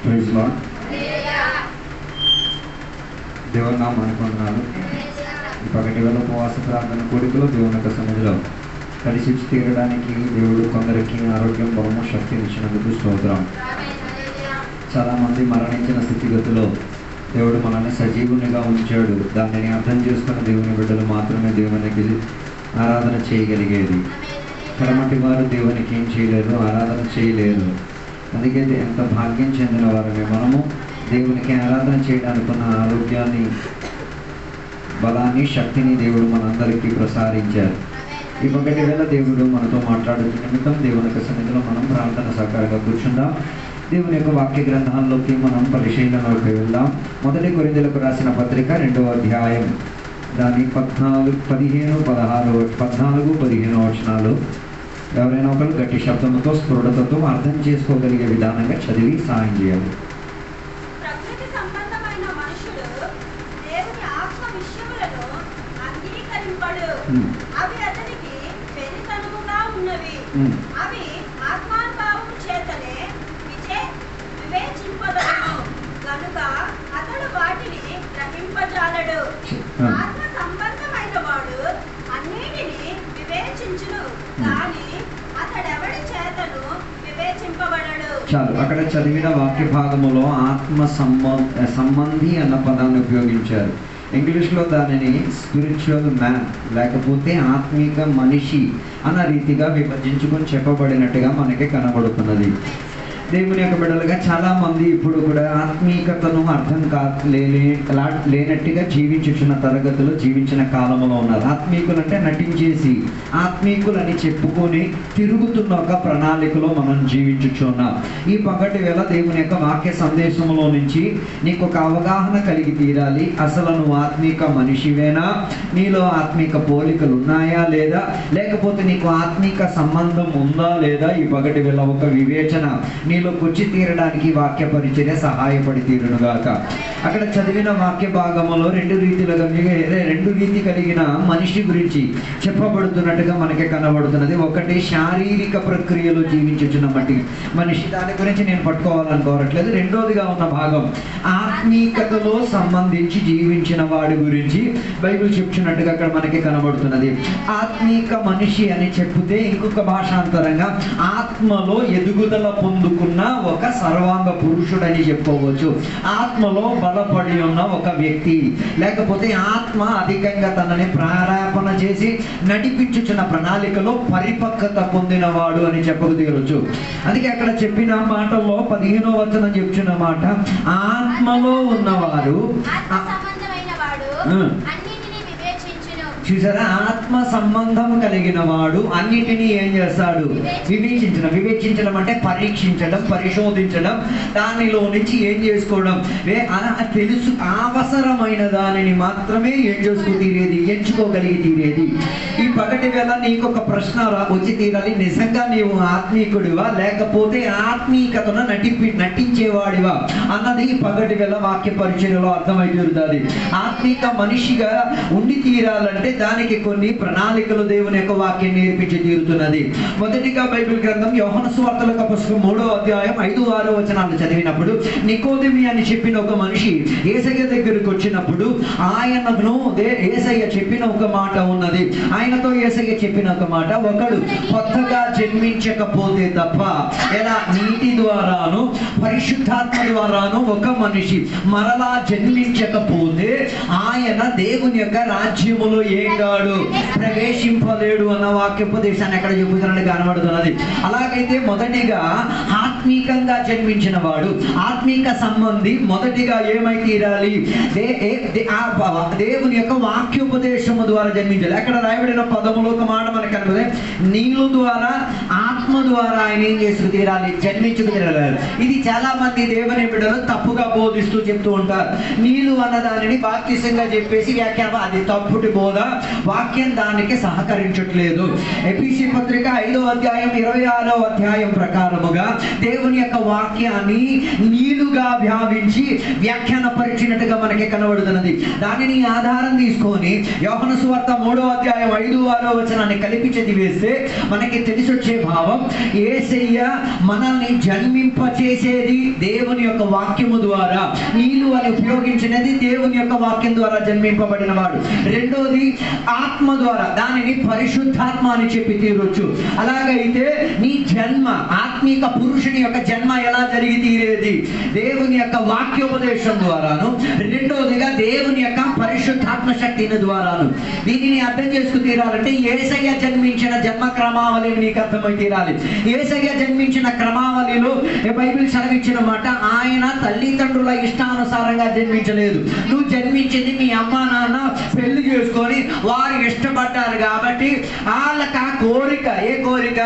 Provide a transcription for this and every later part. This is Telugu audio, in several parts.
Praise lord. దేవుని నామానికి వందనాలు. ఈ పగటి వేళ ఉపవాస ప్రార్థన కూడికలో దేవుని యొక్క సన్నిధిలో కలిసి తీరడానికి దేవుడు కొందరికి ఆరోగ్యం, బలము, శక్తిని ఇచ్చినందుకు స్తోత్రం. చాలామంది మరణించిన స్థితిగతిలో దేవుడు మనల్ని సజీవునిగా ఉంచాడు. దానిని అర్థం చేసుకున్న దేవుని బిడ్డలు మాత్రమే దేవునికి ఆరాధన చేయగలిగేది. కడమటి వారు దేవునికి ఏం చేయలేరు, ఆరాధన చేయలేరు. అందుకే ఎంత భాగ్యం చెందిన వారమే మనము. దేవునికి ఆరాధన చేయడానికి ఉన్న ఆరోగ్యాన్ని, బలాన్ని, శక్తిని దేవుడు మనందరికీ ప్రసాదించారు. ఈ ఒకటి వేళ దేవుడు మనతో మాట్లాడుతున్న నిమిత్తం దేవుని యొక్క సన్నిధిలో మనం ప్రార్థన సహకారంగా కూర్చుందాం. దేవుని యొక్క వాక్య గ్రంథాల్లోకి మనం పరిశీలనలోకి వెళ్దాం. 1 కొరింథీయులకు రాసిన పత్రిక 2వ అధ్యాయం దాని 14-15 వచనాలు ఎవరైనా ఒకరు గట్టి శబ్దంతో స్ఫురణతో అర్థం చేసుకోగలిగే విధానంగా చదివి సాయం చేయాలి. ప్రకృతి సంబంధమైన మనుషుడు దేవుని ఆత్మ విషయములను అంగీకరింపడు. అవి అతనికి పెరితనముగా ఉన్నవి. అవి ఆత్మానుభావము చేతనే వివేచింపదను కనుక అతడు వాటిని గ్రహింపజాలడు. ఆత్మ సంబంధమైన వాడు అన్నిటిని వివేచించును, కానీ అతడెవడి చేతను వివేచింపబడడు. చాలు. అక్కడ చదివిన వాక్య భాగములో ఆత్మ సంబంధి అన్న పదాన్ని ఉపయోగించారు. ఇంగ్లీష్లో దానిని స్పిరిచువల్ మ్యాన్ లేకపోతే ఆత్మీక మనిషి అన్న రీతిగా విభజించుకొని చెప్పబడినట్టుగా మనకి కనబడుతున్నది. దేవుని యొక్క బిడ్డలుగా చాలామంది ఇప్పుడు కూడా ఆత్మీయతను అర్థం లేనట్టుగా జీవించుచున్న తరగతిలో జీవించిన కాలంలో ఉన్నారు. ఆత్మీకులు అంటే నటించేసి ఆత్మీకులని చెప్పుకొని తిరుగుతున్న ఒక ప్రణాళికలో మనం జీవించుచున్నాం. ఈ పగటి వేళ దేవుని యొక్క వాక్య సందేశంలో నుంచి నీకు ఒక అవగాహన కలిగి తీరాలి. అసలు నువ్వు ఆత్మీక మనిషివేనా, నీలో ఆత్మీక పోలికలు ఉన్నాయా లేదా, లేకపోతే నీకు ఆత్మీక సంబంధం ఉందా లేదా, ఈ పగటి వేళ ఒక వివేచన నీలోకి వచ్చి తీరడానికి వాక్య పరిచర్య సహాయపడి తీరునుగాక. అక్కడ చదివిన వాక్య భాగంలో రెండు రీతి కలిగిన మనిషి గురించి చెప్పబడుతున్నట్టుగా మనకి కనబడుతున్నది. ఒకటి శారీరక ప్రక్రియలో జీవించుచున్న మనిషి, దాని గురించి నేను పట్టుకోవాలనుకోవట్లేదు. రెండోదిగా ఉన్న భాగం ఆత్మీకతలో సంబంధించి జీవించిన వాడి గురించి బైబిల్ చెప్తున్నట్టుగా అక్కడ మనకి కనబడుతున్నది. ఆత్మీక మనిషి అని చెప్తే ఇంకొక భాషాంతరంగా ఆత్మలో ఎదుగుదల పొందుకున్న ఒక సర్వాంగ పురుషుడని చెప్పుకోవచ్చు. ఆత్మలో బలపడి ఉన్న ఒక వ్యక్తి, లేకపోతే ఆత్మ అధికంగా తనని ప్రారాపణ చేసి నడిపించుచున్న ప్రణాళికలో పరిపక్వత పొందినవాడు అని చెప్పగలవచ్చు. అందుకే అక్కడ చెప్పిన మాటల్లో 15వ వచనం చెప్తున్న మాట, ఆత్మలో ఉన్నవారు చూసారా, ఆత్మ సంబంధం కలిగిన వాడు అన్నిటినీ ఏం చేస్తాడు? వివేచించడం అంటే పరీక్షించడం, పరిశోధించడం, దానిలో నుంచి ఏం చేసుకోవడం, తెలుసు అవసరమైన దానిని మాత్రమే ఏం చేసుకో తీరేది, ఎంచుకోగలిగి తీరేది. ఈ పగటి వేళ నీకు ఒక ప్రశ్న వచ్చి తీరాలి. నిజంగా నీవు ఆత్మీకుడివా లేకపోతే ఆత్మీకతను నటించేవాడివా అన్నది ఈ పగటి వేళ వాక్య పరిచర్యలో అర్థమై తీరుతుంది. ఆత్మీక మనిషిగా ఉండి తీరాలంటే దానికి కొన్ని ప్రణాళికలు దేవుని యొక్క వాక్యం నేర్పించి తీరుతున్నది. మొదటిగా బైబిల్ గ్రంథం యోహాను సువార్తల పుస్తకం 3వ అధ్యాయం 5-6 వచనాలు చదివినప్పుడు, నికోదేమి అని చెప్పిన ఒక మనిషి యేసయ్య దగ్గరికి వచ్చినప్పుడు ఆయనను యేసయ్య చెప్పిన ఒక మాట ఉన్నది. ఆయనతో యేసయ్య చెప్పిన ఒక మాట, ఒకడు కొత్తగా జన్మించకపోతే తప్ప, ఎలా నీటి ద్వారాను పరిశుద్ధాత్మ ద్వారాను ఒక మనిషి మరలా జన్మించకపోతే ఆయన దేవుని యొక్క రాజ్యములో ఏగాడు ప్రవేశింపలేడు అన్న వాక్యోపదేశాన్ని ఎక్కడ చెబుతానని కనబడుతున్నది. అలాగైతే మొదటిగా ఆత్మీకంగా జన్మించిన వాడు, ఆత్మీక సంబంధి మొదటిగా ఏమై తీరాలి? దేవుని యొక్క వాక్యోపదేశము ద్వారా జన్మించాలి. అక్కడ రాయబడిన పదములో ఒక మాట మనకు కనబడే, నీళ్ళు ద్వారా ఆత్మ ద్వారా ఆయన ఏం చేసుకు తీరాలి? జన్మించుకు తీరాలి. ఇది చాలా మంది దేవుని బిడ్డలు తప్పుగా బోధిస్తూ చెప్తూ ఉంటారు. నీళ్ళు అన్న దానిని బాప్తిసంగా చెప్పేసి వ్యాఖ్యానం, అది తప్పుటి బోధ, వాక్యం దానికి సహకరించట్లేదు. ఎఫెసీ పత్రిక 5వ అధ్యాయం 26వ అధ్యాయం ప్రకారముగా దేవుని యొక్క వాక్యాన్ని నీళ్లుగా వ్యాపించి వ్యాఖ్యానపరిచినట్టుగా మనకి కనబడుతున్నది. దానిని ఆధారం తీసుకొని యోహాను సువార్త 3వ అధ్యాయం 5-6వ వచనాన్ని కలిపి చదివేస్తే మనకి తెలిసొచ్చే భావం, యేసయ్య మనల్ని జన్మింపచేసేది దేవుని యొక్క వాక్యము ద్వారా. నీళ్లు అని ఉపయోగించినది దేవుని యొక్క వాక్యం ద్వారా జన్మింపబడిన వాడు. రెండోది ఆత్మ ద్వారా, దానిని పరిశుద్ధాత్మ అని చెప్పి తీరొచ్చు. అలాగైతే నీ జన్మ, ఆత్మీక పురుషుని యొక్క జన్మ ఎలా జరిగి తీరేది? దేవుని యొక్క వాక్యోపదేశం ద్వారాను, రెండోదిగా దేవుని యొక్క పరిశుద్ధాత్మ శక్తిని ద్వారాను. దీనిని అర్థం చేసుకు తీరాలంటే యేసయ్య జన్మించిన జన్మ క్రమావళి నీకు అర్థమై తీరాలి. యేసయ్య జన్మించిన క్రమావళిలో బైబిల్ సెలవిచ్చిన మాట, ఆయన తల్లిదండ్రుల ఇష్టానుసారంగా జన్మించలేదు. నువ్వు జన్మించింది మీ అమ్మ నాన్న పెళ్లి చేసుకొని వారు ఇష్టపడ్డారు కాబట్టి వాళ్ళకి ఆ కోరిక, ఏ కోరిక?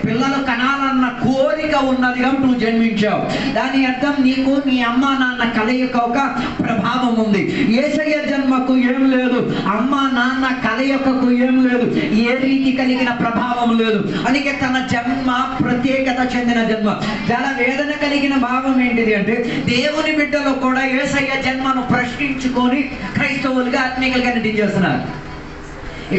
పిల్లలు కనాలన్న కోరిక ఉన్నది కాబట్టి నువ్వు జన్మించావు. దాని అర్థం నీకు నీ అమ్మ నాన్న కలయిక ఒక ప్రభావం ఉంది. యేసయ్య జన్మకు ఏం లేదు, అమ్మ నాన్న కలయికకు ఏం లేదు, ఏ రీతి కలిగిన ప్రభావం లేదు. అందుకే తన జన్మ ప్రత్యేకత చెందిన జన్మ. చాలా వేదన కలిగిన భావం ఏంటిది అంటే, దేవుని బిడ్డలో కూడా యేసయ్య జన్మను ప్రశ్నించుకొని క్రైస్తవులుగా ఆత్మీయులుగా నటించేస్తున్నారు.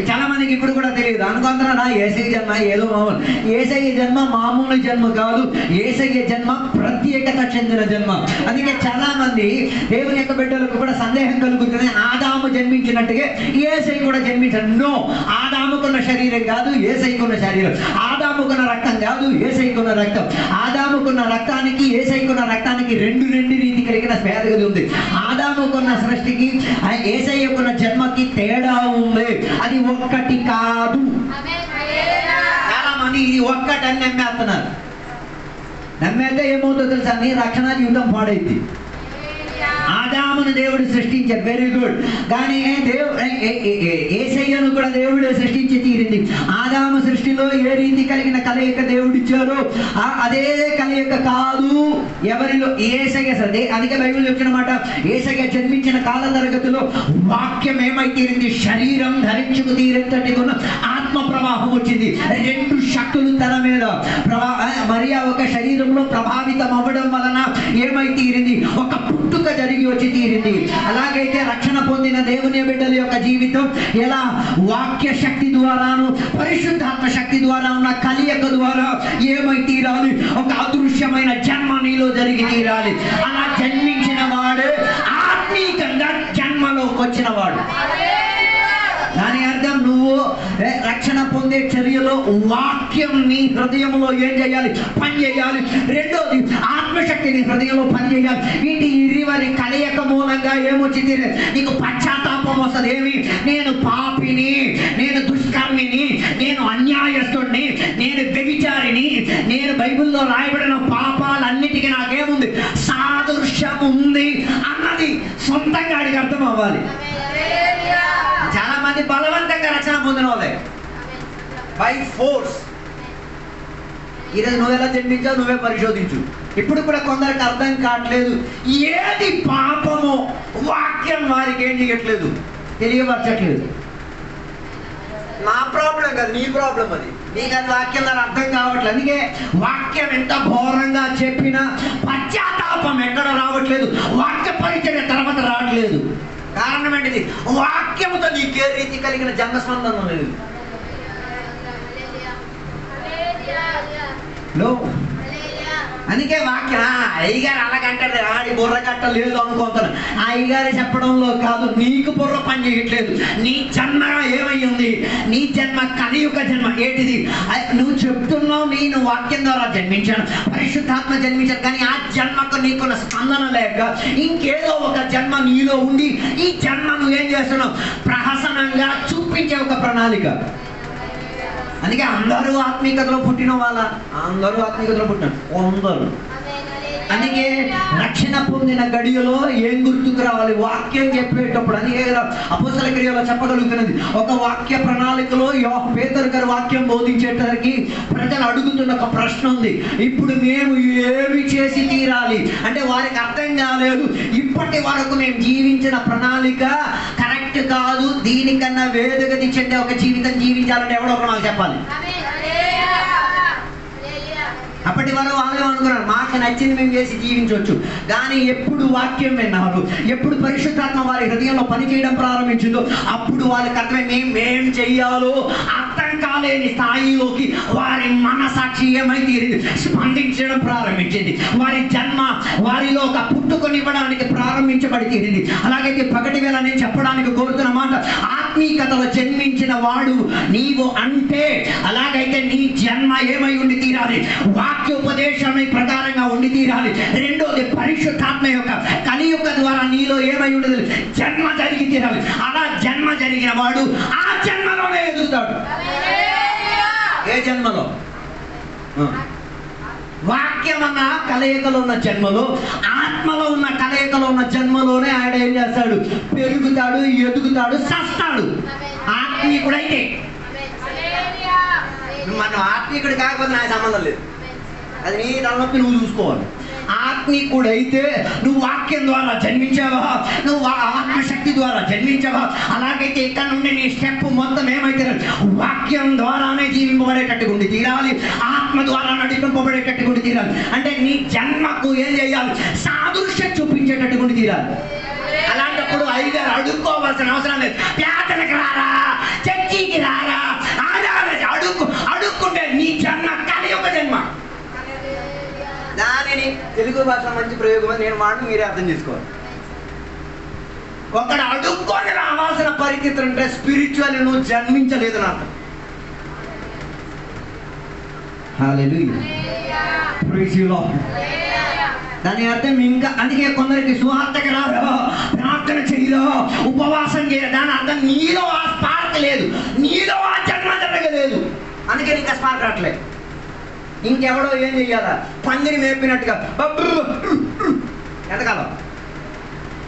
చాలా మందికి ఇప్పుడు కూడా తెలియదు. అనుకుంటున్నా యేసయ్య జన్మ ఏదో మామూలు. యేసయ్య జన్మ మామూలు జన్మ కాదు, యేసయ్య జన్మ ప్రత్యేకత చెందిన జన్మ. అందుకే చాలా మంది దేవుని యొక్క బిడ్డలకు కూడా సందేహం కలుగుతుంది, ఆదాము జన్మించినట్టుగా యేసయ్య కూడా జన్మించాడు. నో, ఆదాముకున్న శరీరం కాదు యేసయ్యకున్న శరీరం, ఆదాముకున్న రక్తం కాదు యేసయ్యకున్న రక్తం. ఆదాముకున్న రక్తానికి యేసయ్యకున్న రక్తానికి రెండు రీతి కలిగిన భేదగతి ఉంది. ఆదాముకున్న సృష్టికి యేసయ్యకున్న జన్మకి తేడా ఉంది. అది ఒక్కటి కాదు. చాలా మంది ఇది ఒక్కటని నమ్మేస్తున్నారు. నమ్మేస్తే ఏమవుతుందో తెలుసా? నీ రక్షణ జీవితం పాడైంది. ఆదామును దేవుడు సృష్టించారు, వెరీ గుడ్. కానీ యేసయ్యను కూడా దేవుడే సృష్టించి తీరింది. ఆదాము సృష్టిలో ఏ రీతి కలిగిన కలయిక దేవుడు ఇచ్చారో అదే కలయిక కాదు ఎవరిలో యేసయ్య. అందుకే బైబిల్ చెప్పిన మాట, యేసయ్య జన్మించిన కాల తరగతిలో వాక్యం ఏమై తీరింది? శరీరం ధరించుకు తీరేంతటి ఆత్మ ప్రవాహం వచ్చింది. రెండు శక్తులు తన మీద మరియా ఒక శరీరంలో ప్రభావితం అవ్వడం వలన ఏమై తీరింది? ఒక పుట్టుక జరిగి వచ్చి తీరింది. అలాగైతే రక్షణ పొందిన దేవుని బిడ్డల యొక్క జీవితం ఎలా వాక్య శక్తి ద్వారాను పరిశుద్ధాత్మ శక్తి ద్వారా ఉన్న కలియక ద్వారా ఏమై తీరాలి? ఒక అదృశ్యమైన జన్మ నీలో జరిగి తీరాలి. అలా జన్మించిన వాడే ఆత్మీయంగా జన్మలోకి వచ్చిన వాడు. దాని అర్థం నువ్వు రక్షణ పొందే చర్యలో వాక్యం నీ హృదయంలో ఏం చేయాలి? పని చేయాలి. రెండోది ఆత్మశక్తి నీ హృదయంలో పని చేయాలి. వీటి ఇరువరి కలయిక మూలంగా ఏమొచ్చి నీకు పశ్చాత్తాపం వస్తుంది. ఏమి? నేను పాపిని, నేను దుష్కర్మిని, నేను అన్యాయస్తుడిని, నేను వ్యభిచారిని, నేను బైబిల్లో రాయబడిన పాపాలన్నిటికీ నాకేముంది? సాదృశ్యం ఉంది అన్నది సొంతంగా అడిగి అర్థం అవ్వాలి. చాలా మంది బలవంతంగా రక్షణ పొందిన వాళ్ళే, బై ఫోర్స్. ఈరోజు నువ్వెలా జన్మించావు నువ్వే పరిశోధించు. ఇప్పుడు కూడా కొందరికి అర్థం కావట్లేదు ఏది పాపమో. వాక్యం వారికి ఏం చేయట్లేదు, తెలియపరచట్లేదు. నా ప్రాబ్లం కాదు, నీ ప్రాబ్లం అది. నీకు అది వాక్యం నాకు అర్థం కావట్లేదు. అందుకే వాక్యం ఎంత ఘోరంగా చెప్పినా పశ్చాత్తాపం ఎక్కడ రావట్లేదు, వాక్య పరిచర్య తర్వాత రావట్లేదు. కారణం ఏంటిది? వాక్యముతో నీకే రీతి కలిగిన జన్మస్పందన లేదు. అందుకే వాక్యం అయ్యగారు అలాగంటారు, ఆడి బుర్ర కట్ట లేదు అనుకుంటాను. ఆ అయ్యగారు చెప్పడంలో కాదు, నీకు బుర్ర పని చేయట్లేదు. నీ జన్మ ఏమయ్యింది? నీ జన్మ కలియుగ జన్మ. ఏంటిది? నువ్వు చెప్తున్నావు నేను వాక్యం ద్వారా జన్మించాను, పరిశుద్ధాత్మ జన్మించాను, కానీ ఆ జన్మకు నీకున్న స్పందన లేక ఇంకేదో ఒక జన్మ నీలో ఉండి ఈ జన్మ నువ్వేం చేస్తున్నావు? ప్రహసనంగా చూపించే ఒక ప్రణాళిక. అందుకే అందరూ ఆత్మీయతలో పుట్టిన వాళ్ళ, అందరూ ఆత్మీయతలో పుట్టిన అందరూ. అందుకే రక్షణ పొందిన గడియలో ఏం గుర్తుకు రావాలి? వాక్యం చెప్పేటప్పుడు. అందుకే అపోస్తల క్రియలో చెప్పగలుగుతున్నది. ఒక వాక్య ప్రణాళికలో పేతురు గారు వాక్యం బోధించేటరికి ప్రజలు అడుగుతున్న ఒక ప్రశ్న ఉంది. ఇప్పుడు మేము ఏమి చేసి తీరాలి అంటే వారికి అర్థం కాలేదు. ఇప్పటి వరకు మేము జీవించిన ప్రణాళిక కరెక్ట్ కరెక్ట్ కాదు, దీనికన్నా వేదగతి చెందే ఒక జీవితం జీవించాలంటే ఎవడో ఒకరు మాకు చెప్పాలి. అప్పటి వరకు వాళ్ళు అనుకున్నారు మాకు నచ్చింది మేము చేసి జీవించవచ్చు. కానీ ఎప్పుడు వాక్యం విన్నారు, ఎప్పుడు పరిశుద్ధాత్మ వారి హృదయంలో పనిచేయడం ప్రారంభించిందో అప్పుడు వాళ్ళకి అర్థమై మేం చెయ్యాలో అర్థం కాలేని స్థాయిలోకి వారి మనసాక్షి ఏమైతే స్పందించడం ప్రారంభించింది. వారి జన్మ వారిలో ఒక పుట్టుకొనివ్వడానికి ప్రారంభించబడి తీరింది. అలాగైతే పగటి వేళ నేను చెప్పడానికి కోరుతున్న మాట, ఆత్మీయతలో జన్మించిన వాడు నీవు అంటే అలాగైతే నీ జన్మ ఏమై ఉండి తీరాలి, వాక్యోపదేశం ప్రకారంగా ఉండి తీరాలి. రెండోది పరిశుద్ధాత్మ యొక్క కలియుగ ద్వారా నీలో ఏమై ఉండదు, జన్మ జరిగి తీరాలి. అలా జన్మ జరిగిన వాడు ఆ జన్మలోనే ఎదుగుతాడు. ఏ జన్మలో? వాక్యం అన్న కలయికలో ఉన్న జన్మలో, ఆత్మలో ఉన్న కలయికలో ఉన్న జన్మలోనే ఆయన ఏం చేస్తాడు, పెరుగుతాడు, ఎదుగుతాడు, సస్తాడు. ఆత్మీయుడైతే మనం ఆత్మీయుడు కాకపోతే నాకు సంబంధం లేదు, అది నీ తలనొప్పి నువ్వు చూసుకోవాలి. ఆత్మీయుడైతే నువ్వు వాక్యం ద్వారా జన్మించావా, నువ్వు ఆత్మశక్తి ద్వారా జన్మించావా, అలాగైతే ఇక్కడ నుండి నీ స్టెప్ మొత్తం ఏమైతే వాక్యం ద్వారానే జీవింపబడేటట్టుగా ఉండి తీరాలి, ఆత్మ ద్వారా నడిపింపబడేటట్టుగా ఉండి తీరాలి. అంటే నీ జన్మకు ఏం చేయాలి, సాదృశ్యం చూపించేటట్టుగా ఉండి తీరాలి. అలాంటప్పుడు అయ్యగారు అడుక్కోవాల్సిన అవసరం లేదు. ప్రార్థనకి రారా, చర్చికి రారా, అడుక్కుంటే నీ జన్మ కలియుగ జన్మ. దానిని తెలుగు భాష మంచి ప్రయోగం అని నేను మాట మీరే అర్థం చేసుకోవాలి. ఒకడు అడుక్కొని రావాల్సిన పరిస్థితి అంటే స్పిరిచువల్ నువ్వు జన్మించలేదు నాకు. దాని అర్థం ఇంకా అందుకే కొందరికి సువార్తకి రాదు, ప్రార్థన చేయలో, ఉపవాసం చేయలేదు. దాని అర్థం నీలో ఆ స్పార్క్ లేదు, నీలో ఆ జన్మ జరగలేదు. అందుకే నీకు ఆ స్పార్క్ రావట్లేదు. ఇంకెవడో ఏం చెయ్యాలా, పందిని మేపినట్టుగా ఎంతకాలం.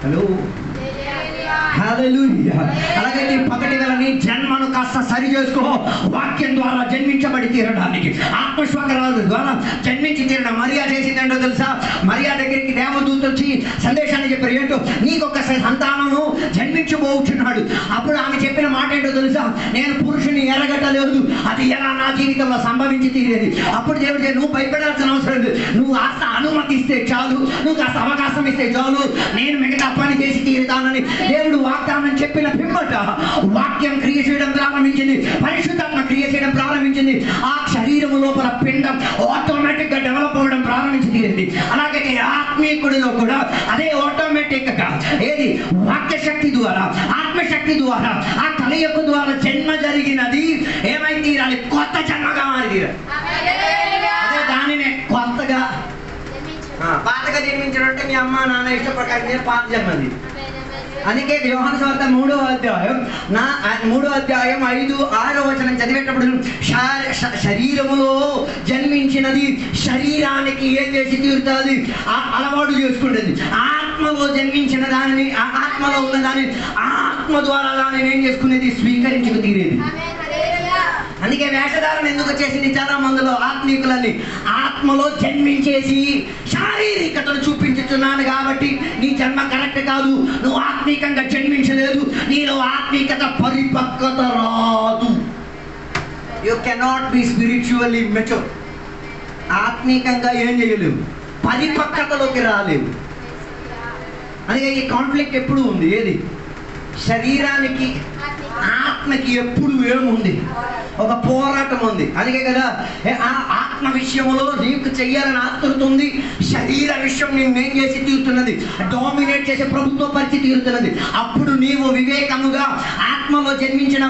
హలో, అలాగైతే పగటి వేళ నీ జన్మను కాస్త సరి చేసుకో. వాక్యం ద్వారా జన్మించబడి తీరడానికి, ఆత్మశ్వాస ద్వారా జన్మించి తీరడం. మరియా చేసింది ఏంటో తెలుసా? మరియా దగ్గరికి దేవదూత వచ్చి సందేశాన్ని చెప్పారు. ఏంటో నీకు ఒక సంతానము జన్మించబోతున్నాడు. అప్పుడు ఆమె చెప్పిన మాట ఏంటో తెలుసా? నేను పురుషుని ఎరగటలేదు, అది ఎలా నా జీవితంలో సంభవించి తీరేది. అప్పుడు దేవుడు నువ్వు భయపడాల్సిన అవసరం లేదు, నువ్వు కాస్త అనుమతిస్తే చాలు, నువ్వు కాస్త అవకాశం ఇస్తే చాలు, నేను మిగతా పని చేసి తీరుతానని దేవుడు వాగ్దానం చెప్పిన పిమ్మట వాక్యం క్రియ చేయడం ప్రారంభించింది, పరిశుద్ధాత్మ క్రియ చేయడం ప్రారంభించింది. ఆ శరీరం లోపల పిండం ఆటోమేటిక్ గా డెవలప్ అవ్వడం ప్రారంభించి తీరింది. అలాగే ఆత్మీయుడిలో కూడా అదే ఆటోమేటిక్ గా ఏది వాక్య శక్తి ద్వారా, ఆత్మశక్తి ద్వారా, ఆ కలయిక ద్వారా జన్మ జరిగినది ఏమై తీరాలి, కొత్త జన్మగా మారి తీరాలి. అదే దానినే కొత్తగా. పాతగా జన్మించడం అంటే మీ అమ్మ నాన్న ఇష్ట ప్రకారం పాత జన్మది. అందుకే యోహాను సువార్త 3వ అధ్యాయం 5-6 వచనం చదివేటప్పుడు శరీరములో జన్మించినది శరీరానికి ఏం చేసి తీరుతుంది, అలవాటు చేసుకుంటుంది. ఆత్మలో జన్మించిన దానిని, ఆత్మలో ఉన్న దానిని ఆత్మ ద్వారా దానిని ఏం చేసుకునేది, స్వీకరించుకు తీరేది. అందుకే వేషధారణ ఎందుకు చేసింది చాలా మందిలో ఆత్మీయులని, ఆత్మలో జన్మించేసి శారీరకతను చూపించుతున్నాను కాబట్టి నీ జన్మ కరెక్ట్ కాదు, నువ్వు ఆత్మీకంగా జన్మించలేదు, నీలో ఆత్మీకత పరిపక్వత రాదు. You cannot be spiritually mature. ఆత్మీకంగా ఏం చేయలేవు, పరిపక్వతలోకి రాలేవు. అందుకే ఈ కాన్ఫ్లిక్ట్ ఎప్పుడు ఉంది, ఏది శరీరానికి ఆత్మకి ఎప్పుడు ఏముంది, ఒక పోరాటం ఉంది. అందుకే కదా ఆత్మ విషయంలో నీకు చెయ్యాలని ఆతృత ఉంది, శరీర విషయం నేనేం చేసి తీరుతున్నది, డామినేట్ చేసే ప్రభుత్వ పరిస్థితి తీరుతున్నది. అప్పుడు నీవు వివేకముగా ఆత్మలో జన్మించిన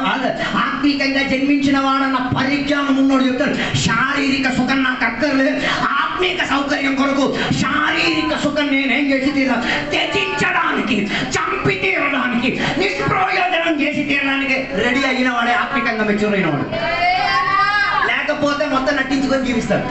ఆత్మీకంగా జన్మించిన వాడన్న పరిజ్ఞానం ఉన్నోడు చెప్తాడు, శారీరక సుఖం నాకు అక్కర్లేదు, ఆత్మీక సౌకర్యం కొరకు శారీరక సుఖం నేనేం చేసి తీరా, త్యజించడానికి, చంపి తీరడానికి, నిష్ప్రయోజనం చేసి తీరడానికి రెడీ అయిన వాడే ఆత్మికంగా మెచ్యూర్ అయిన వాడు. లేకపోతే మొత్తం నటించుకొని జీవిస్తాడు.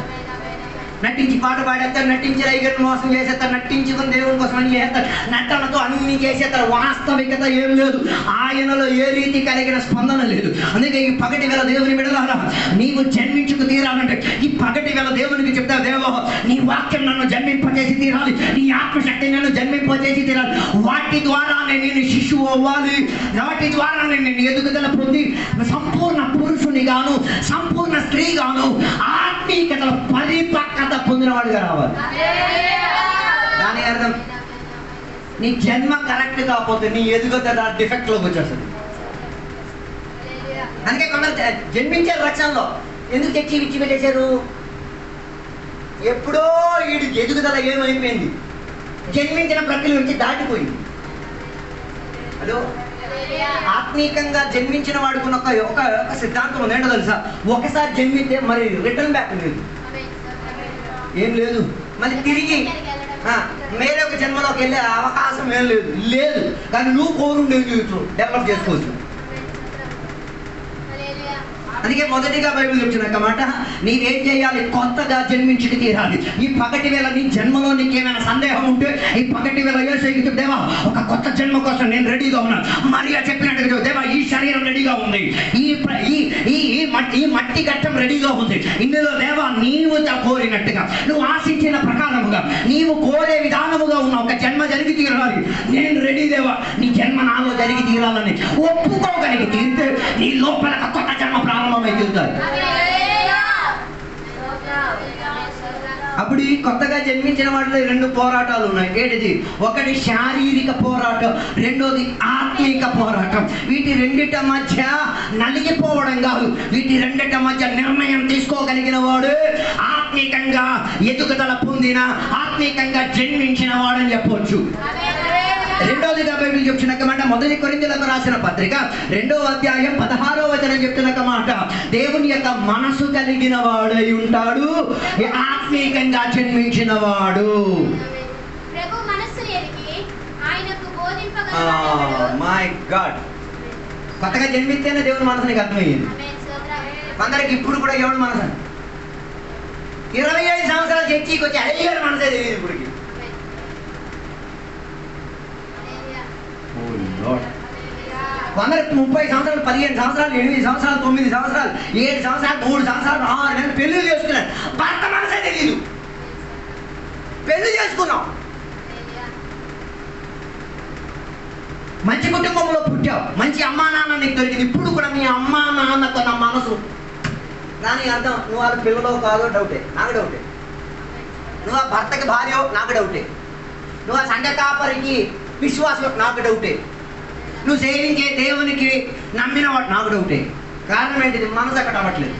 నటించి పాట పాడేస్తారు, నటించి రైగర్ని మోసం చేసేస్తారు, నటించుకుని దేవుని కోసం అని చేస్తారు, నటనతో అన్ని చేసేస్తారు. వాస్తవికత ఏం లేదు, ఆయనలో ఏ రీతి కలిగిన స్పందన లేదు. అందుకే ఈ పగటి వేళ దేవుని బిడ్డలారా, నీవు జన్మించుకు తీరాలంటే ఈ పగటి వేళ దేవునికి చెప్తావు, దేవో నీ వాక్యం నన్ను జన్మింపచేసి తీరాలి, నీ ఆత్మశక్తి నన్ను జన్మింపచేసి తీరాలి. వాటి ద్వారా నేను శిశువు అవ్వాలి, వాటి ద్వారా నేను ఎదుగుదల పొంది సంపూర్ణ పురుషునిగాను సంపూర్ణ స్త్రీగాను ఆత్మీయతల పరిపక్వత పొందినవాడుగా రావాలి. దాని అర్థం నీ జన్మ కరెక్ట్ కాకపోతే నీ ఎదుగుదల డిఫెక్ట్ లోకి వచ్చేస్తుంది. అందుకే కొందరు జన్మించారు రక్షణలో, ఎందుకు తెచ్చి విచ్చి పెట్టేశారు? ఎప్పుడో వీడి ఎదుగుదల ఏమైపోయింది, జన్మించిన ప్రక్రియ నుంచి దాటిపోయింది. హలో, ఆత్మీకంగా జన్మించిన వాడుకున్న ఒక సిద్ధాంతం ఉంది. ఏంటో తెలుసా? ఒకసారి జన్మితే మరి రిటర్న్ బ్యాక్ లేదు, ఏం లేదు. మళ్ళీ తిరిగి వేరే ఒక జన్మలోకి వెళ్ళే అవకాశం ఏం లేదు లేదు. కానీ నువ్వు కోరుండే డెవలప్ చేసుకోవచ్చు. అందుకే మొదటిగా బైబిల్ చెప్తున్న మాట, నీవేం చేయాలి? కొత్తగా జన్మించుకు తీరాలి. ఈ పగటి వేళ నీ జన్మలో నీకేమైనా సందేహం ఉంటే ఈ పగటి వేళ యేసయ్యకు దేవా ఒక కొత్త జన్మ కోసం నేను రెడీగా ఉన్నాను. మరియా చెప్పినట్టుగా దేవా ఈ శరీరం రెడీగా ఉంది, ఈ మట్టి ఘట్టం రెడీగా ఉంది. ఇందులో దేవా నీవు కోరినట్టుగా నువ్వు ఆశించిన ప్రకారముగా నీవు కోరే విధానముగా ఉన్న ఒక జన్మ జరిగి తీరాలి. నేను రెడీ దేవా, నీ జన్మ నాలో జరిగి తీరాలని ఒప్పుకోగలిగి తీరితే నీ లోపల కొత్త జన్మ ప్రారంభమై తీరుతారు. అప్పుడు ఈ కొత్తగా జన్మించిన వాటిలో రెండు పోరాటాలు ఉన్నాయి. ఏంటిది? ఒకటి శారీరక పోరాటం, రెండోది ఆత్మిక పోరాటం. వీటి రెండిట మధ్య నలిగిపోవడం కాదు, వీటి రెండిట మధ్య నిర్ణయం తీసుకోగలిగిన వాడు ఆత్మికంగా ఎదుగుదల పొందిన, ఆత్మికంగా జన్మించిన వాడని చెప్పవచ్చు. రెండోదిగా బైబిల్ చెప్తున్న మాట, మొదటి కొరింథీయులకు రాసిన పత్రిక 2వ అధ్యాయం 16వ వచనం చెప్తున్న మాట, దేవుని యొక్క మనసు కలిగిన వాడై ఉంటాడు, ఆత్మీకంగా జన్మించిన వాడు. మై గాడ్, కొత్తగా జన్మిస్తేనే దేవుని మనసు నీకు అర్థమయ్యింది. కొందరికి ఇప్పుడు కూడా ఎవడు మనసు 25 సంవత్సరాలు చర్చికి వచ్చి అయ్యారు మనసే తెలియదు ఇప్పటికి. కొందరికి 30 సంవత్సరాలు, 15 సంవత్సరాలు, 8 సంవత్సరాలు, 9 సంవత్సరాలు, 7 సంవత్సరాలు, 3 సంవత్సరాలు, 6 నెలలు పెళ్లి చేసుకున్నాడు. భర్త మనసే తెలియదు. పెళ్లి చేసుకున్నాం, మంచి కుటుంబంలో పుట్టావు, మంచి అమ్మా నాన్న నీకు దొరికింది. ఇప్పుడు కూడా మీ అమ్మా నాన్నకు నా మనసు దాని అర్థం నువ్వు వాళ్ళ పిల్లలో కాదో డౌటే, నాకు డౌటే. నువ్వు ఆ భర్తకి భార్యో నాకు డౌటే. నువ్వు ఆ సండే కాపరికి విశ్వాసం నాకు డౌటే. నువ్వు సేవించే దేవునికి నమ్మిన వాడు నాకు డౌటే. కారణం ఏంటిది? మనసు అక్కడ అవ్వట్లేదు.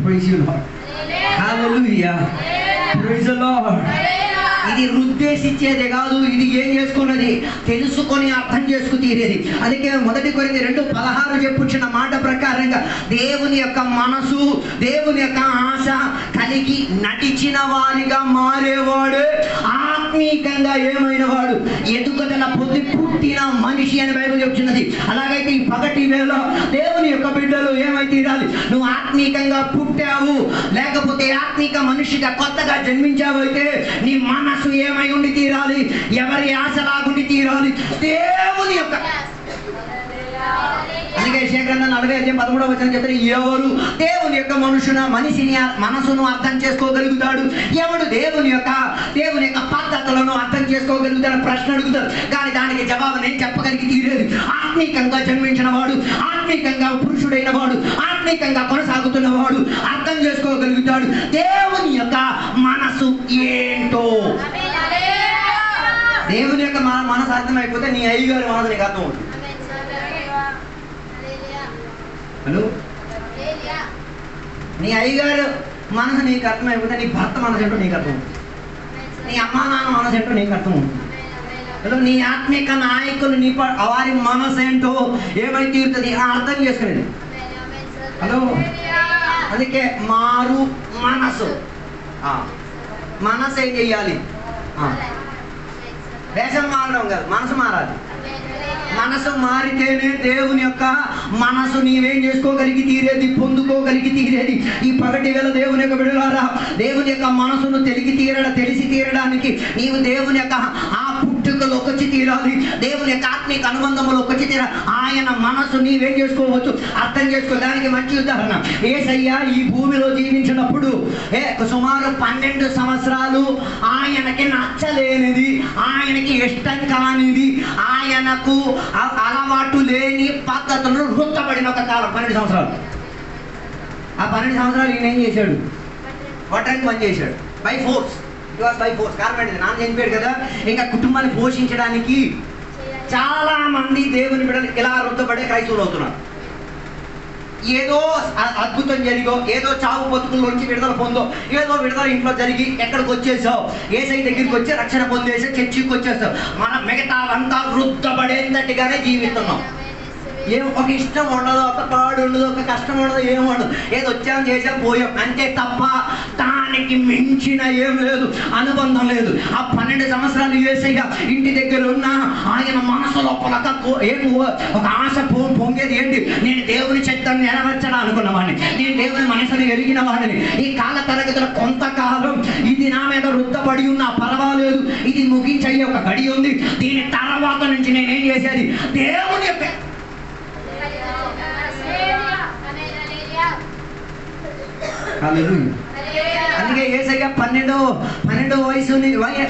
Praise you Lord. Hallelujah. Praise the Lord. ఇది ఉద్దేశించేదే కాదు, ఇది ఏం చేసుకున్నది తెలుసుకొని అర్థం చేసుకు తీరేది. అందుకే మొదటి కొరింథీ 2:16 చెప్పుచున్న మాట ప్రకారంగా దేవుని యొక్క మనసు, దేవుని యొక్క ఆశ కలిగి నడిచిన వారిగా మారేవాడు ఆత్మీకంగా ఏమైన వాడు ఎదుగుదల పొంది పుట్టిన మనిషి అని బైబిల్ చెప్తున్నది. అలాగైతే ఈ పగటి వేళ దేవుని యొక్క బిడ్డలు ఏమై తీరాలి? నువ్వు ఆత్మీకంగా పుట్టావు, లేకపోతే ఆత్మీక మనిషిగా కొత్తగా జన్మించావు అయితే నీ మనసు ఏమై ఉండి తీరాలి? ఎవరి ఆశలాగుండి తీరాలి? దేవుని యొక్క. అందుకే యెషయా గ్రంథం 40:13 వచనం చెప్తారు, ఎవరు దేవుని యొక్క మనిషిని మనసును అర్థం చేసుకోగలుగుతాడు? ఎవడు దేవుని యొక్క పద్ధతులను అర్థం చేసుకోగలుగుతాడు? ప్రశ్న అడుగుతారు, కానీ దానికి జవాబు నేను చెప్పగలిగి తీరేది. ఆత్మీకంగా జన్మించిన వాడు, ఆత్మీకంగా పురుషుడైన వాడు, ఆత్మీకంగా కొనసాగుతున్న వాడు అర్థం చేసుకోగలుగుతాడు దేవుని యొక్క మనసు ఏంటో. దేవుని యొక్క మనసు అర్థమైపోతే నీ అయ్యగారి మనసు నీకు అర్థం అవుతుంది. హలో, నీ అయ్యగారు మనసు నీకు అర్థమైపోతే నీ భర్త మనసు ఏంటో నీకు అర్థం అవుతుంది. నీ అమ్మా నాన్న మనసు ఏంటో నీకు అర్థం అవుతుంది. హలో, నీ ఆత్మిక నాయకులు నీ వారి మనసు ఏంటో ఏమై తీరుతుంది అర్థం చేసుకునేది. హలో, అందుకే మారు మనసు. మనసు ఏం చెయ్యాలి? వేషం మారడం కాదు, మనసు మారాలి. మనసు మారితేనే దేవుని యొక్క మనసు నీవేం చేసుకోగలిగి తీరేది, పొందుకోగలిగి తీరేది. ఈ పగటి వేళ దేవుని యొక్క బిడ్డలారా, దేవుని యొక్క మనసును తెలిసి తీరడానికి నీవు దేవుని యొక్క ఆ పుట్టుకలోకి వచ్చి తీరాలి. దేవుని యొక్క ఆత్మీయ అనుబంధంలోకి వచ్చి తీరాలి. ఆయన మనసు నీవేం చేసుకోవచ్చు, అర్థం చేసుకోవడానికి మంచి ఉదాహరణ యేసయ్య ఈ భూమిలో జీవించినప్పుడు సుమారు 12 సంవత్సరాలు ఆయనకి నచ్చలేనిది, ఆయనకి ఇష్టం కానిది, ఆయనకు అలవాటు లేని పద్ధతులు రుద్దబడిన ఒక కాలం 12 సంవత్సరాలు. ఆ 12 సంవత్సరాలు ఈయన ఏం చేశాడు? వడ్రంగి పని చేశాడు. By force. కారణం ఏంటి? నాన్న చనిపోయాడు కదా, ఇంకా కుటుంబాన్ని పోషించడానికి చాలా మంది దేవుని బిడ్డలు ఇలా రుద్దబడే క్రైస్తవులు అవుతున్నారు. ఏదో అద్భుతం జరిగో, ఏదో చావు బతుకుల్లోంచి విడుదల పొందో, ఏదో విడుదల ఇంట్లో జరిగి ఎక్కడికి వచ్చేసావు, యేసయ్య దగ్గరికి వచ్చి రక్షణ పొందేసి చర్చికి వచ్చేస్తావు. మనం మిగతా అంతా రుద్దబడేంతటిగానే జీవిస్తున్నాం. ఏం ఒక ఇష్టం ఉండదు, ఒక పాడు ఉండదు, ఒక కష్టం ఉండదు, ఏం ఉండదు. ఏదో వచ్చాం చేసాం పోయాం అంతే తప్ప దానికి మించిన ఏం లేదు, అనుబంధం లేదు. ఆ 12 సంవత్సరాలు యేసయ్య ఇంటి దగ్గర ఉన్న ఆయన మనసు లోపల ఒక ఆశ పొంగేది ఏంటి? నేను దేవుని చిత్తాన్ని నెరవేర్చడం అనుకున్నవాడిని, నేను దేవుని మనసుని ఎరిగిన వాడిని. ఈ కాల తరగతిలో కొంతకాలం ఇది నా మీద రుద్దపడి ఉన్నా పర్వాలేదు, ఇది ముగించయ్యే ఒక గడి ఉంది. దీని తర్వాత నుంచి నేనేం చేసేది? దేవుని యొక్క అందుకే యేసయ్య 12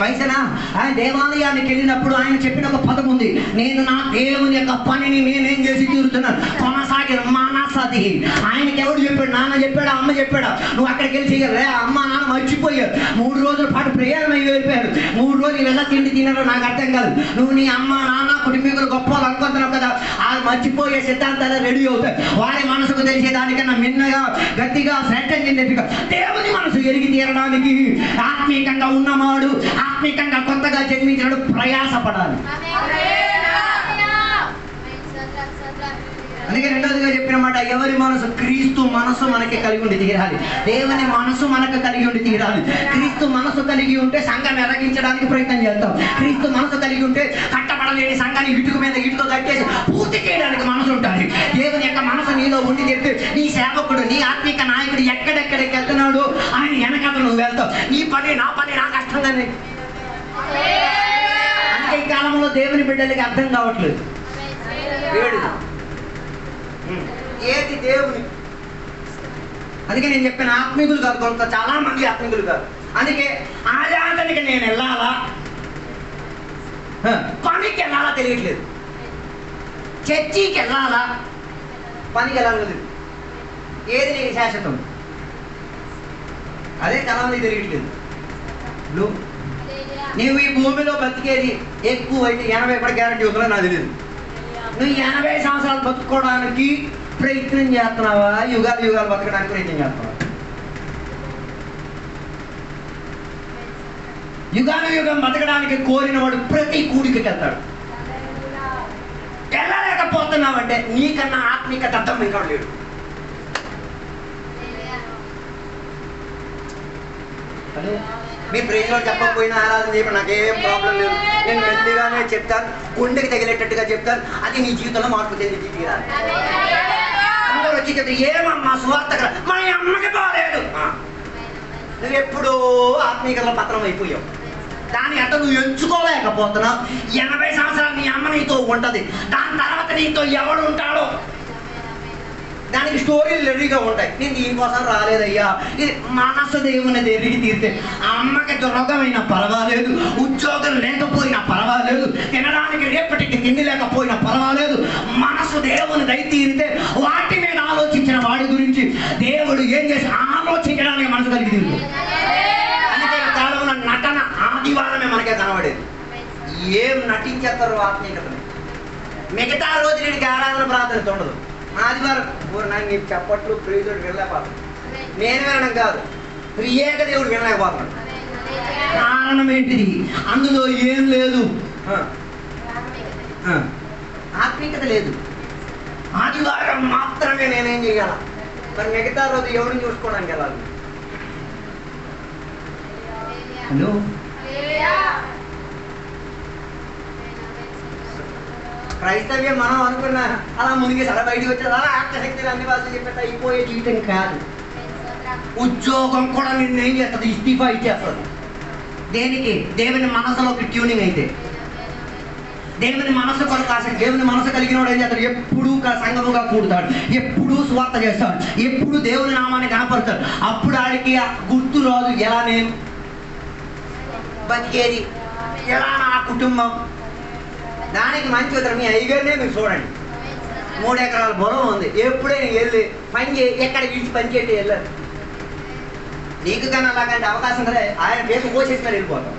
వయసున ఆయన దేవాలయానికి వెళ్ళినప్పుడు ఆయన చెప్పిన ఒక పదం ఉంది, నేను నా దేవుని యొక్క పనిని నేనేం చేసి తీరుతున్నాను, కొనసాగి మనసది. ఆయనకి ఎవడు చెప్పాడు? నాన్న చెప్పాడా, అమ్మ చెప్పాడా? నువ్వు అక్కడికి వెళ్ళి చెయ్యాలి. అమ్మ నాన్న మర్చిపోయారు, 3 రోజుల పాటు ప్రయాణం అయిపోయారు. 3 రోజులు ఎలా తిండి తినారో నాకు అర్థం కాదు. నువ్వు నీ అమ్మ నాన్న కుటుంబీకులు గొప్ప అనుకుంటున్నావు కదా, వాళ్ళు మర్చిపోయే సిద్ధాంతాలు రెడీ అవుతాయి. వారి మనసుకు తెలిసేదానికన్నా మిన్నగా గట్టిగా సెంటెన్స్గా దేవుని మనసు ఎరిగి తీరడానికి ఆత్మీయంగా ఉన్నవాడు, ఆత్మీయంగా కొత్తగా జన్మించినాడు ప్రయాసపడాలి. అందుకే రెండోదిగా చెప్పిన మాట, ఎవరి మనసు? క్రీస్తు మనసు మనకి కలిగి ఉండి తీరాలి. దేవుని మనసు మనకు కలిగి ఉండి తీరాలి. క్రీస్తు మనసు కలిగి ఉంటే సంఘాన్ని ఎరగించడానికి ప్రయత్నం చేస్తాం. క్రీస్తు మనసు కలిగి ఉంటే కట్టబడలేని సంఘాన్ని ఇటుక మీద ఇటుక కట్టేసి పూర్తి చేయడానికి మనసు ఉంటుంది. దేవుని యొక్క మనసు నీలో ఉండి చెప్తే నీ సేవకుడు, నీ ఆత్మీయ నాయకుడు ఎక్కడెక్కడికి వెళ్తున్నాడు ఆయన వెనకాల నువ్వు వెళ్తావు. నీ పని నా కష్టంగానే. అందుకే ఈ కాలంలో దేవుని బిడ్డలకి అర్థం కావట్లేదు. ఏది దేవుని? అందుకే నేను చెప్పిన ఆత్మీయులు కాదు, కొంత చాలా మంది ఆత్మీయులు కాదు. అందుకే ఆలయానికి నేను వెళ్ళాలా, పనికి వెళ్ళాలా తెలియట్లేదు. చర్చికి వెళ్ళాలా, పనికి వెళ్ళాలి. ఏది నీకు శాశ్వతం? అదే చాలా మంది తెలియట్లేదు. నువ్వు ఈ భూమిలో బతికేది ఎక్కువ అయితే 80 కూడా గ్యారంటీ ఉందో నాకు తెలియదు. నువ్వు 80 సంవత్సరాలు బతుకోవడానికి ప్రయత్నం చేస్తున్నావా, యుగాలు బతకడానికి ప్రయత్నం చేస్తున్నావా? యుగం బతకడానికి కోరిన వాడు ప్రతి కూడికి వెళ్తాడు. వెళ్ళలేకపోతున్నావంటే నీకన్నా ఆత్మీక తత్వం ఇంకా లేడు. మీ ప్రేమలో చెప్పకపోయినా ఆరాధన చేయడం నాకేం ప్రాబ్లం లేదు. నేను మెల్లిగానే చెప్తాను, గుండెకి తగిలేటట్టుగా చెప్తాను. అది నీ జీవితంలో మార్పు చెంది తీరాలి. అందరూ వచ్చి చెప్తే ఏమమ్మా సువార్త మా అమ్మకి బాగాలేదు. నువ్వెప్పుడూ ఆత్మీయతలో పత్రం అయిపోయావు. దాని అంటే నువ్వు ఎంచుకోలేకపోతున్నావు. 80 సంవత్సరాలు నీ అమ్మ నీతో ఉంటుంది, దాని తర్వాత నీతో ఎవడు ఉంటాడో దానికి స్టోరీలు రెడీగా ఉంటాయి. నేను దీనికోసం రాలేదయ్యా, ఇది మనసు దేవుని ఎరిగి తీరితే అమ్మకి రోగమైనా పర్వాలేదు, ఉద్యోగం లేకపోయినా పర్వాలేదు, తినడానికి రేపటికి తిండి లేకపోయినా పర్వాలేదు, మనసు దేవుని దయ తీరితే వాటి మీద ఆలోచించిన వాడి గురించి దేవుడు ఏం చేసి ఆలోచించడానికి మనసు కలిగి తీరుతుంది. అందుకే కాలంలో నటన ఆదివారమే మనకే కనబడేది. ఏం నటించేస్తారు ఆత్మీయతని. మిగతా రోజు నీకు ఆరాధన ప్రార్థన ఉండదు. ఆదివారం నాకు నీకు చెప్పట్లు ప్రియుడు వెళ్ళలేకపోతాను. నేను వినడం కాదు, ప్రియేక దేవుడు వినలేకపోతున్నాడు. కారణం ఏంటిది? అందులో ఏం లేదు, ఆత్మీయత లేదు. ఆదివారం మాత్రమే నేనేం చేయాల, మరి మిగతా రోజు ఎవరిని చూసుకోవడానికి వెళ్ళాలి? హలో, క్రైస్తవ్యం మనం అనుకున్న అలా మునిగేసి అలా బయటికి వచ్చేది అలా ఆత్మశక్తులు అన్ని భాషలు చెప్పేట అయిపోయే జీవితం కాదు. ఉద్యోగం కూడా నిన్ను ఏం చేస్తుంది? ఇస్తిఫా ఇచ్చేస్తుంది. దేనికి? దేవుని మనసులోకి ట్యూనింగ్ అయితే. దేవుని మనసు కొరకు ఆశ, దేవుని మనసు కలిగిన వాడు ఏం చేస్తాడు? ఎప్పుడూ సంఘముగా కూడుతాడు, ఎప్పుడూ స్వార్థ చేస్తాడు, ఎప్పుడు దేవుని నామాన్ని కనపడతాడు. అప్పుడు ఆడికి గుర్తు రాదు ఎలా నేను బతికేది, ఎలా నా కుటుంబం. దానికి మంచి ఉత్తరం మీ అయ్యగారినే మీరు చూడండి. 3 ఎకరాల పొలం ఉంది, ఎప్పుడైనా వెళ్ళి పని చేయి, ఎక్కడ పిలిచి పని చేయండి వెళ్ళారు. నీకు కానీ అలాగంటే అవకాశం కదా, ఆయన పేరు కోసేసి మరి వెళ్ళిపోతాం.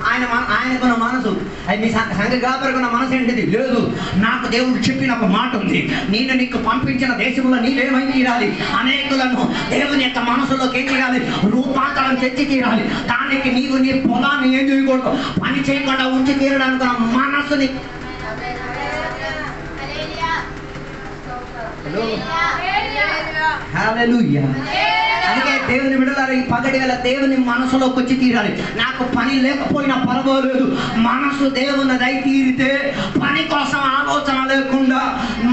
ఆయనకున్న మనసు, అది మీ సంఘ కాపరికున్న మనసు ఏంటిది? లేదు, నాకు దేవుడు చెప్పిన ఒక మాట ఉంది, నేను నీకు పంపించిన దేశంలో నీవేమై తీరాలి, అనేకులను దేవుని యొక్క మనసులోకి ఏం చేయాలి? రూపాంతరం తెచ్చి తీరాలి. దానికి నీవు నీ పొలాన్ని ఏం చేయకూడదు? పని చేయకుండా ఉంచి తీరడానికి మనసుని. హల్లెలూయా. అందుకే దేవుని విడుదల ఈ పగటి వేళ దేవుని మనసులోకి వచ్చి తీరాలి. నాకు పని లేకపోయినా పర్వాలేదు, మనసు దేవుని దయ తీరితే, పని కోసం ఆలోచన లేకుండా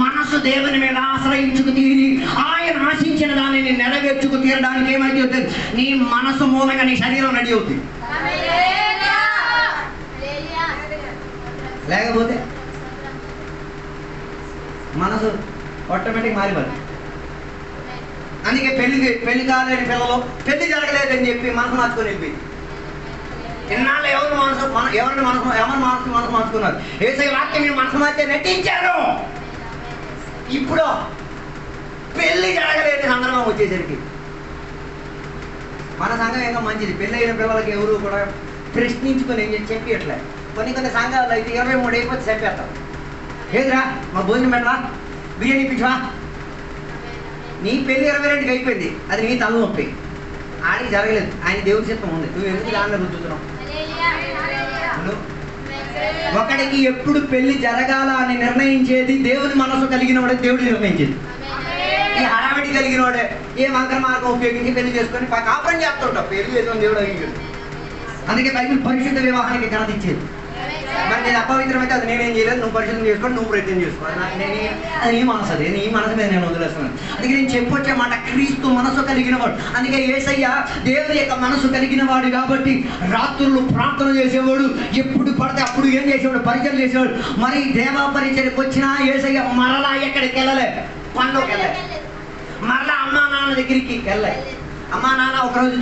మనసు దేవుని మీద ఆశ్రయించుకు తీరి ఆయన ఆశించిన దానిని నెరవేర్చుకు తీరడానికి ఏమైతే నీ మనసు మూలంగా నీ శరీరం రెడీ అవుతుంది. లేకపోతే మనసు ఆటోమేటిక్ మారిపోతుంది. అందుకే పెళ్లి కాలేని పిల్లలు పెళ్లి జరగలేదని చెప్పి మనసు మార్చుకొని వెళ్ళిపోయింది. ఇన్నాళ్ళు ఎవరి మనసు మార్చుకున్నారు? యేసయ్య వాక్యం మీరు మనసు మార్చే నటించారు. ఇప్పుడు పెళ్లి జరగలేని సందర్భం వచ్చేసరికి మన సంఘం ఇంకా మంచిది. పెళ్ళి అయిన పిల్లలకి ఎవరు కూడా ప్రశ్నించుకొని ఏం చెప్పి ఎట్లా. కొన్ని సంఘాలు అయితే 23 అయిపోతే చెప్పేస్తాం. ఏదిరా మా భోజనం పెట్టవా, బిర్యానీ ఇప్పించవా. నీ పెళ్లి 22కి అయిపోయింది, అది నీ తలనొప్పి. ఆడికి జరగలేదు, ఆయన దేవుడి చిత్తం ఉంది. నువ్వు ఎందుకు దానిలో రుద్దుతున్నావు? ఒకడికి ఎప్పుడు పెళ్లి జరగాల అని నిర్ణయించేది దేవుని మనసు కలిగిన వాడే దేవుడు నిర్ణయించేది. ఈ హడావిడి కలిగిన వాడే ఏ మంత్ర మార్గం ఉపయోగించి పెళ్లి చేసుకొని కాపురం చేస్తుంటావు. పెళ్లి చేసుకొని దేవుడు అడిగాడు. అందుకే బైబిల్ పరిశుద్ధ వివాహానికి ఘనత ఇచ్చేది. మరి నేను అపవిత్రమైతే అది నేనేం చేయలేదు, నువ్వు పరిశుద్ధం చేసుకోండి, నువ్వు ప్రయత్నం చేసుకో. అది నీ మనసు, అది నీ మనసు మీద నేను వదిలేస్తున్నాను. అందుకే నేను చెప్పొచ్చే మాట, క్రీస్తు మనసు కలిగిన వాడు. అందుకే యేసయ్య దేవుని యొక్క మనసు కలిగిన వాడు కాబట్టి రాత్రులు ప్రార్థన చేసేవాడు, ఎప్పుడు పడితే అప్పుడు ఏం చేసేవాడు? పరిచయం చేసేవాడు. మరి దేవా పరిచయకు వచ్చినా యేసయ్య మరలా ఎక్కడికి వెళ్ళలే, పనిలోకి వెళ్ళలే, మరలా అమ్మా నాన్న దగ్గరికి వెళ్ళలే. అమ్మా నాన్న ఒకరోజు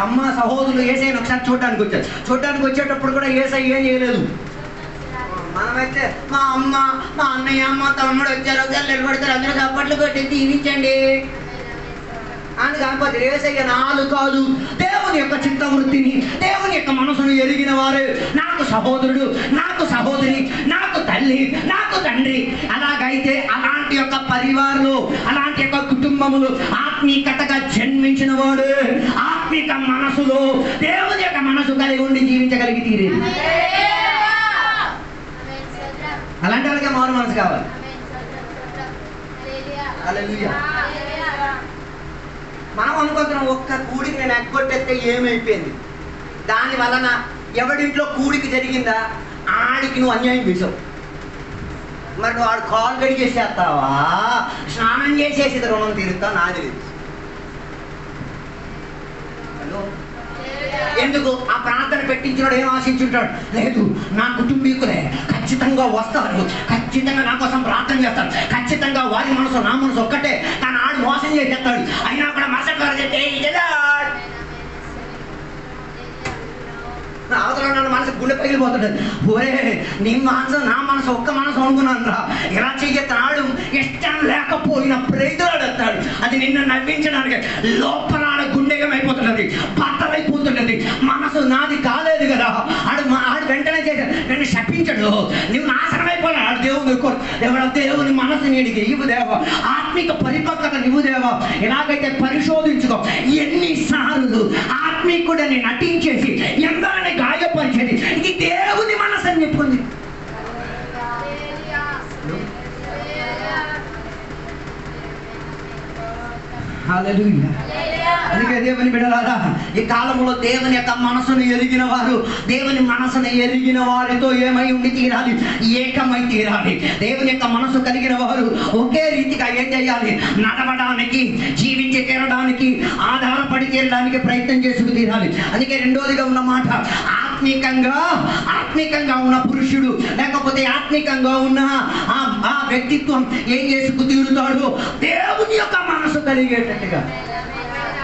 అమ్మ సహోదరులు యేసయ్యను ఒకసారి చూడడానికి వచ్చేటప్పుడు కూడా యేసయ్య ఏం చేయలేదు. మనమైతే మా అమ్మ, మా అన్నయ్య, మా తమ్ముడు వచ్చారు, నిలబడతారు, అందరూ చప్పట్లు కొట్టి దీవించండి అని. కాకపోతే యేసయ్య నాలు కాదు, దేవుని యొక్క చిత్తవృత్తిని, దేవుని యొక్క మనసును ఎరిగిన వారు, నాకు సహోదరుడు, నాకు సహోదరి, నాకు తల్లి, నాకు తండ్రి. అలాగైతే అలాంటి యొక్క పరివారంలో, అలాంటి యొక్క కుటుంబములు ఆత్మీకతగా జన్మించిన వాడు ఆత్మిక మనసులో దేవుని యొక్క మనసు కలిగి ఉండి జీవించగలిగి తీరేది. అలాంటి వాళ్ళకే మారు మనసు కావాలి. హల్లెలూయా. మనం అనుకుంటున్నాం ఒక్క కూడికి నేను ఎగ్గొట్టేస్తే ఏమైపోయింది, దాని వలన ఎవడింట్లో కూడికి జరిగిందా ఆడికి నువ్వు అన్యాయం చేసావు. మరి నువ్వు ఆడు కాలు కడిగేసేస్తావా, స్నానం చేసేసి రుణం తీరుతావు? నాది లేదు. హలో, ఎందుకు? ఆ ప్రార్థన పెట్టించినాడు ఏం ఆశించుంటాడు? లేదు, నా కుటుంబీకులే ఖచ్చితంగా వస్తారు, ఖచ్చితంగా నా కోసం ప్రార్థన చేస్తారు, ఖచ్చితంగా వారి మనసు నా మనసు ఒక్కటే, కానీ ఆడు మోసం చేసేస్తాడు. అయినా కూడా మరుసటి వారు చెప్తే అవతల నన్ను మనసు గుండె పగిలిపోతుంటది. ఒరే, నీ మనసు నా మనసు ఒక్క మనసు అనుకున్నాను రా, ఇలా చెయ్యతాడు. ఇష్టం లేకపోయినా ప్రేతులాడతాడు. అది నిన్ను నవ్వించడానికి లోపల గుండెగమైపోతున్నది, బట్టలైపోతున్నది. మనసు నాది కాలేదు కదా. ఆడు వెంటనే చేశాడు, నన్ను శపించడు, నువ్వు నాశనం అయిపోయినా ఆడు దేవుని దేవుని మనసు నీడికి ఇవ్వు దేవా, ఆత్మిక పరిపక్వత నువ్వు దేవా. ఎలాగైతే పరిశోధించుకో, ఎన్నిసార్లు ఆత్మికుడని నటించేసి ఎందరిని గాయపరిచేది ఇది దేవుని మనసు అని చెప్పుకుంది. హల్లెలూయా. అందుకే దేవుని బిడ్డలారా, ఈ కాలంలో దేవుని యొక్క మనసును ఎరిగిన వారు, దేవుని మనసును ఎరిగిన వారితో ఏమై ఉండి తీరాలి, ఏకమై తీరాలి. దేవుని యొక్క మనసు కలిగిన వారు ఒకే రీతిగా ఏం చేయాలి, నడవడానికి, జీవించి తీరడానికి, ఆధారపడి తీరడానికి ప్రయత్నం చేసుకు తీరాలి. అందుకే రెండోదిగా ఉన్న మాట, ఆత్మికంగా ఉన్న పురుషుడు లేకపోతే ఆత్మికంగా ఉన్న ఆ వ్యక్తిత్వం ఏం చేసుకు తీరుతాడు, దేవుని యొక్క మనసు కలిగేటట్టుగా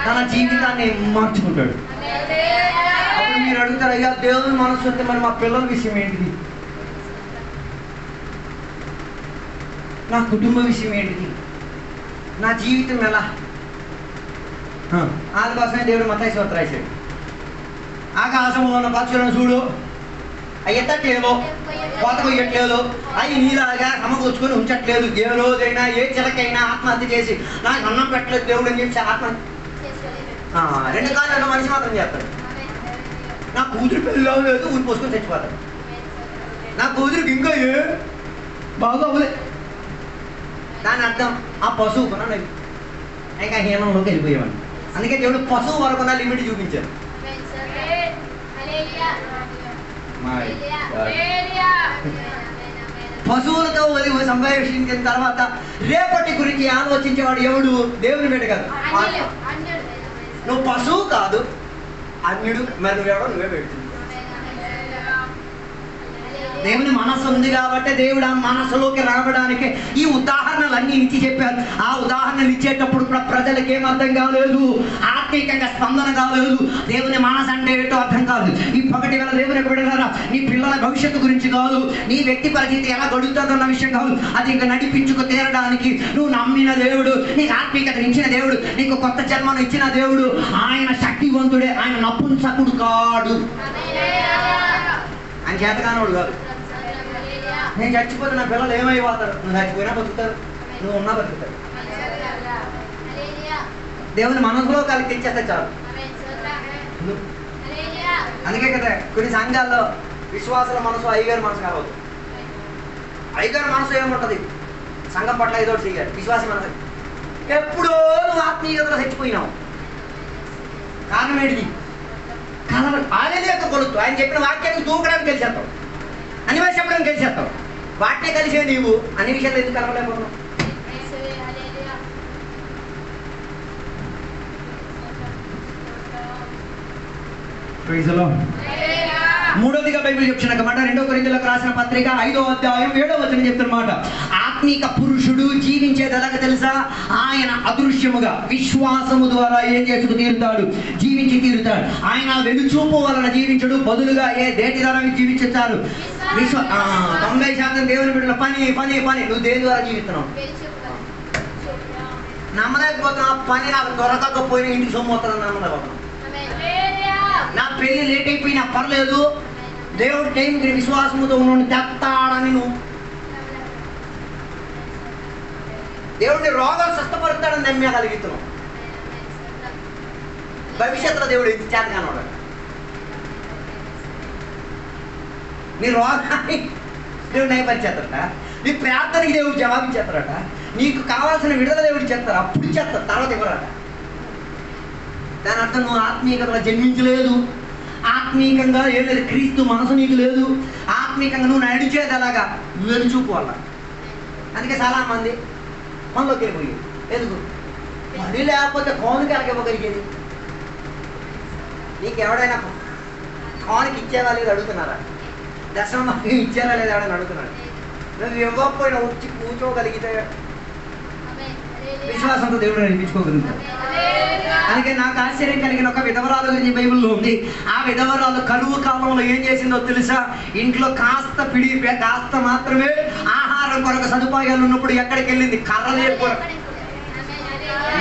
తన జీవితాన్ని మార్చుకుంటాడు. అప్పుడు మీరు అడుగుతారు, అయ్యా దేవుని మనసు అంటే మరి మా పిల్లల విషయం ఏంటిది, నా కుటుంబ విషయం ఏంటిది, నా జీవితం ఎలా? అందుకోసమే దేవుడు మత్తయి సువార్త రాశాడు, ఆకాశంలో ఉన్న పక్షులను చూడు, అవి ఎత్తట్లేదు, కోత కొయ్యట్లేదు, అవి నీలాగా సమకూర్చుకొని ఉంచట్లేదు. ఏ రోజైనా ఏ చిలకైనా ఆత్మహత్య చేసి నాకు అన్నం పెట్టలేదు దేవుడు అని చెప్పి ఆత్మహత్య 2 కాళ్ళలో మనిషి మాత్రం చేస్తాడు. నా కూతురు పెళ్ళి లేదు, ఊరి పోసుకొని చచ్చిపోతాడు. నా కూతురికి ఇంకా బాగా అవ్వలేదు. దాని అర్థం ఆ పశువు కొన ఇంకా హీనంలోకి వెళ్ళిపోయేవాడు. అందుకే దేవుడు పశువు వరకు నా లిమిట్ చూపించారు. పశువులతో సంభాషించిన తర్వాత రేపటి గురించి ఆలోచించేవాడు ఎవడు? దేవుని బిడ్డ కాదు. నువ్వు పశువు కాదు, అన్యుడు, మరి నువ్వెవడో నువ్వే పెడుతుంది. దేవుని మనసు ఉంది కాబట్టి దేవుడు ఆ మనసులోకి రావడానికి ఈ ఉదాహరణలన్నీ ఇచ్చి చెప్పారు. ఆ ఉదాహరణలు ఇచ్చేటప్పుడు కూడా ప్రజలకు ఏం అర్థం కాలేదు, ఆత్మీయంగా స్పందన కాలేదు, దేవుని మనసు అంటే ఏంటో అర్థం కాదు. ఈ పగటి వేళ దేవుని బిడ్డలారా, నీ పిల్లల భవిష్యత్తు గురించి కాదు, నీ వ్యక్తి పరిస్థితి ఎలా గడుగుతుందన్న విషయం కాదు, అది ఇంకా నడిపించుకు తీరడానికి నువ్వు నమ్మిన దేవుడు, నీకు ఆత్మీయతను ఇచ్చిన దేవుడు, నీకు కొత్త జన్మను ఇచ్చిన దేవుడు, ఆయన శక్తివంతుడే, ఆయన నపుంసకుడు కాడు, ఆయన చేతగానోడు కాదు. నేను చచ్చిపోతే నా పిల్లలు ఏమైపోతారు? నువ్వు చచ్చిపోయినా బతుకుతారు, నువ్వు ఉన్నా బతుకుతారు. దేవుని మనసులో కలిగి తెచ్చేస్తే చాలు. అందుకే కదా కొన్ని సంఘాల్లో విశ్వాసుల మనసు అయ్యగారి మనసు కావద్దు. అయ్యగారి మనసు ఏముంటది? సంఘం పట్ల ఏదో చెయ్యాలి. విశ్వాస మనసు ఎప్పుడో నువ్వు ఆత్మీయతలో చచ్చిపోయినావు. కారణం ఏంటిది? ఆలేదు యొక్క కొలుతు. ఆయన చెప్పిన వాక్యాన్ని దూకడానికి తెలిసేస్తావు, అన్ని భాష చెప్పడానికి తెలిసేస్తావు. వాటినే కలిసే నీవు అన్ని విషయాలు ఎందుకు కలవలేకపోతున్నావు? మూడోదిగా బైబిల్ చెప్తున్న మాట 2 కొరింథీయులకు రాసిన పత్రిక 5వ అధ్యాయం 7వ వచనం చెప్తున్నమాట, ఆత్మీక పురుషుడు జీవించేది ఎలాగ తెలుసా? ఆయన అదృశ్యముగా విశ్వాసము ద్వారా ఏం చేసుకు తీరుతాడు, జీవించి తీరుతాడు. ఆయన వెలుచూపు వలన జీవించడు, బదులుగా దేని ద్వారా జీవించారు? 90% దేవుని బిడ్డల పని పని పని. నువ్వు దేని ద్వారా జీవిస్తున్నావు? నమ్మలేకపోతున్నా. పని నాకు దొరకకపోయినా ఇంటికి సొమ్ము వస్తుందని నమ్మలేకపోతున్నావు. నా పెళ్లి లేట్ అయిపోయినా పర్లేదు, దేవుడు టైంకి విశ్వాసముతో ఉన్న తెస్తాడని నువ్వు, దేవుడిని రోగాలు స్వస్థపరుస్తాడని నమ్మగలుగుతున్నావు. భవిష్యత్తులో దేవుడు ఇది చేతగానోడు. నీ రోగాన్ని దేవుడు నయపరిచేస్తారట, నీ ప్రార్థనకి దేవుడు జవాబిచ్చేస్తారట, నీకు కావాల్సిన విడుదల దేవుడు చేస్తారు, అప్పుడు చేస్తారు, తర్వాత ఇవ్వరట. దాని అర్థం నువ్వు ఆత్మీయతలో జన్మించలేదు, ఆత్మీయంగా ఏం లేదు, క్రీస్తు మనసు నీకు లేదు. ఆత్మీయంగా నువ్వు నడిచేది అలాగా వెలుచూపు వల్ల. అందుకే చాలా మంది మనలోకి వెళ్ళిపోయి ఎందుకు పని లేకపోతే కోనికి ఇవ్వగలిగేది? నీకు ఎవడైనా కోనికి ఇచ్చేవా లేదు అడుగుతున్నారా? దర్శనం ఇచ్చారా లేదా ఎవడైనా అడుగుతున్నాడు? నువ్వు ఇవ్వకపోయినా వచ్చి కూర్చోగలిగితే విశ్వాసంతో దేవుడు నడిపించుకోగలుగుతాడు. అందుకే నాకు ఆశ్చర్యం కలిగిన ఒక విధవరాలు గురించి బైబిల్లో ఉంది. ఆ విధవరాలు కరువు కాలంలో ఏం చేసిందో తెలుసా? ఇంట్లో కాస్త కాస్త మాత్రమే ఆహారం కొరకు సదుపాయాలు ఉన్నప్పుడు ఎక్కడికి వెళ్ళింది? కర్రలేపు.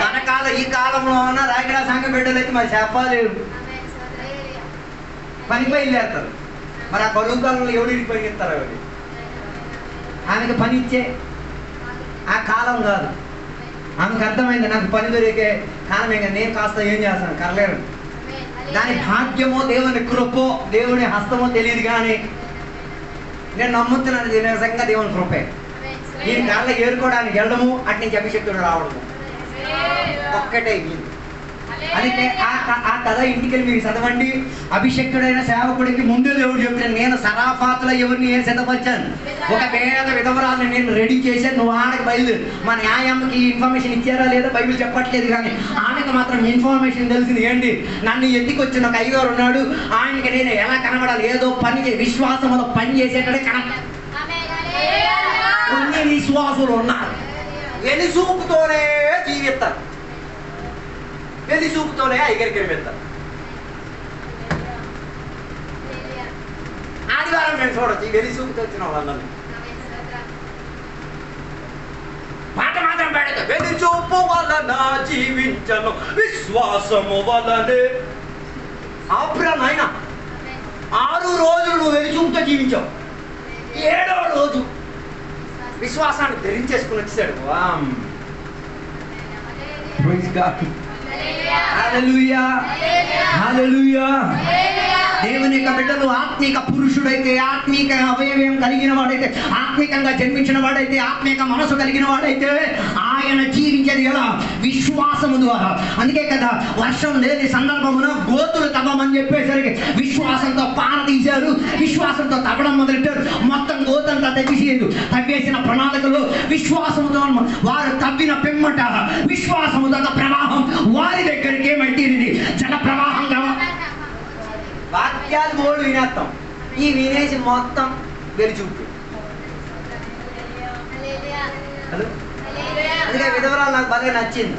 మన కాలం ఈ కాలంలో ఉన్న రాయగడ సంఘ బిడ్డలు అయితే మరి చెప్పలేరు, పని బయలుదేరుతారు. మరి ఆ కరువు కాలంలో ఎవరికి పని ఇస్తారు? అవి ఆమెకు పని ఇచ్చే ఆ కాలం కాదు. ఆమెకు అర్థమైంది, నాకు పని దొరికే కాలమే, నేను కాస్త ఏం చేస్తాను, కరలేరు. దాని భాగ్యమో దేవుని కృపో దేవుని హస్తమో తెలియదు, కానీ నేను నమ్ముతున్నాను నిజంగా దేవుని కృపే. నేను కళ్ళ ఏరుకోవడానికి వెళ్ళడము, అటు నుంచి అభిషక్తుడు రావడము. ఒక్కటే వీళ్ళు. అందుకే ఆ కథ ఇంటికి వెళ్ళి మీరు చదవండి. అభిషక్తుడైన సేవకుడికి ముందే దేవుడు చెప్తాను, నేను సరాఫాతుల ఎవరిని నేను సిద్ధపరిచాను, ఒక పేద విధవరాలను నేను రెడీ చేశాను, నువ్వు ఆడకి బయలుదేరు. మా న్యాయంకి ఇన్ఫర్మేషన్ ఇచ్చారా లేదా బైబిల్ చెప్పట్లేదు, కానీ ఆమెకు మాత్రం ఇన్ఫర్మేషన్ తెలిసింది. ఏంటి, నన్ను ఎత్తికొచ్చిన ఒక అయ్యగారు ఉన్నాడు, ఆయనకి నేను ఎలా కనబడాలి, ఏదో పని విశ్వాసంలో పని చేసేటట్టు కొన్ని విశ్వాసులు ఉన్నారు, వెలిసూపుతోనే జీవిస్తారు, వెలిసూపుతోనే అయ్యగారికి వెళ్తారు. ఆదివారం నేను చూడొచ్చు ఈ వెలిసూపుతో వచ్చిన వాళ్ళని. పాట మాత్రం పెడతా, వెలిచూపు వలన జీవించను విశ్వాసము వలనే. ఆపురా నాయన, 6 రోజులు నువ్వు వెలిచూపుతో జీవించావు, 7వ రోజు విశ్వాసాన్ని ధరించేసుకుని వచ్చాడు. హల్లెలూయా, హల్లెలూయా. దేవుని యొక్క బిడ్డలు ఆత్మీక పురుషుడైతే, ఆత్మీక అవయవం కలిగిన వాడైతే, ఆత్మీకంగా జన్మించిన వాడైతే, ఆత్మీక మనసు కలిగిన వాడైతే ఆయన జీవించేది ఎలా? విశ్వాసము ద్వారా. అందుకే కదా వర్షం లేని సందర్భమున గోతులు తవ్వమని చెప్పేసరికి విశ్వాసంతో పార తీశారు, విశ్వాసంతో తవ్వడం మొదలెట్టారు. మొత్తం గోతంతా తగ్గిసేది. తగ్గేసిన ప్రణాళికలో విశ్వాసముతో వారు తవ్విన పిమ్మట విశ్వాసముతో ప్రవాహం వారి దగ్గరికి ఏమంటేది జల ప్రవాహంగా. వాక్యాలు బోర్డు వినేస్తాం, ఈ వినేసి మొత్తం వెలిచూపు. హలో, అందుకే విధవరాలు నాకు బాగా నచ్చింది.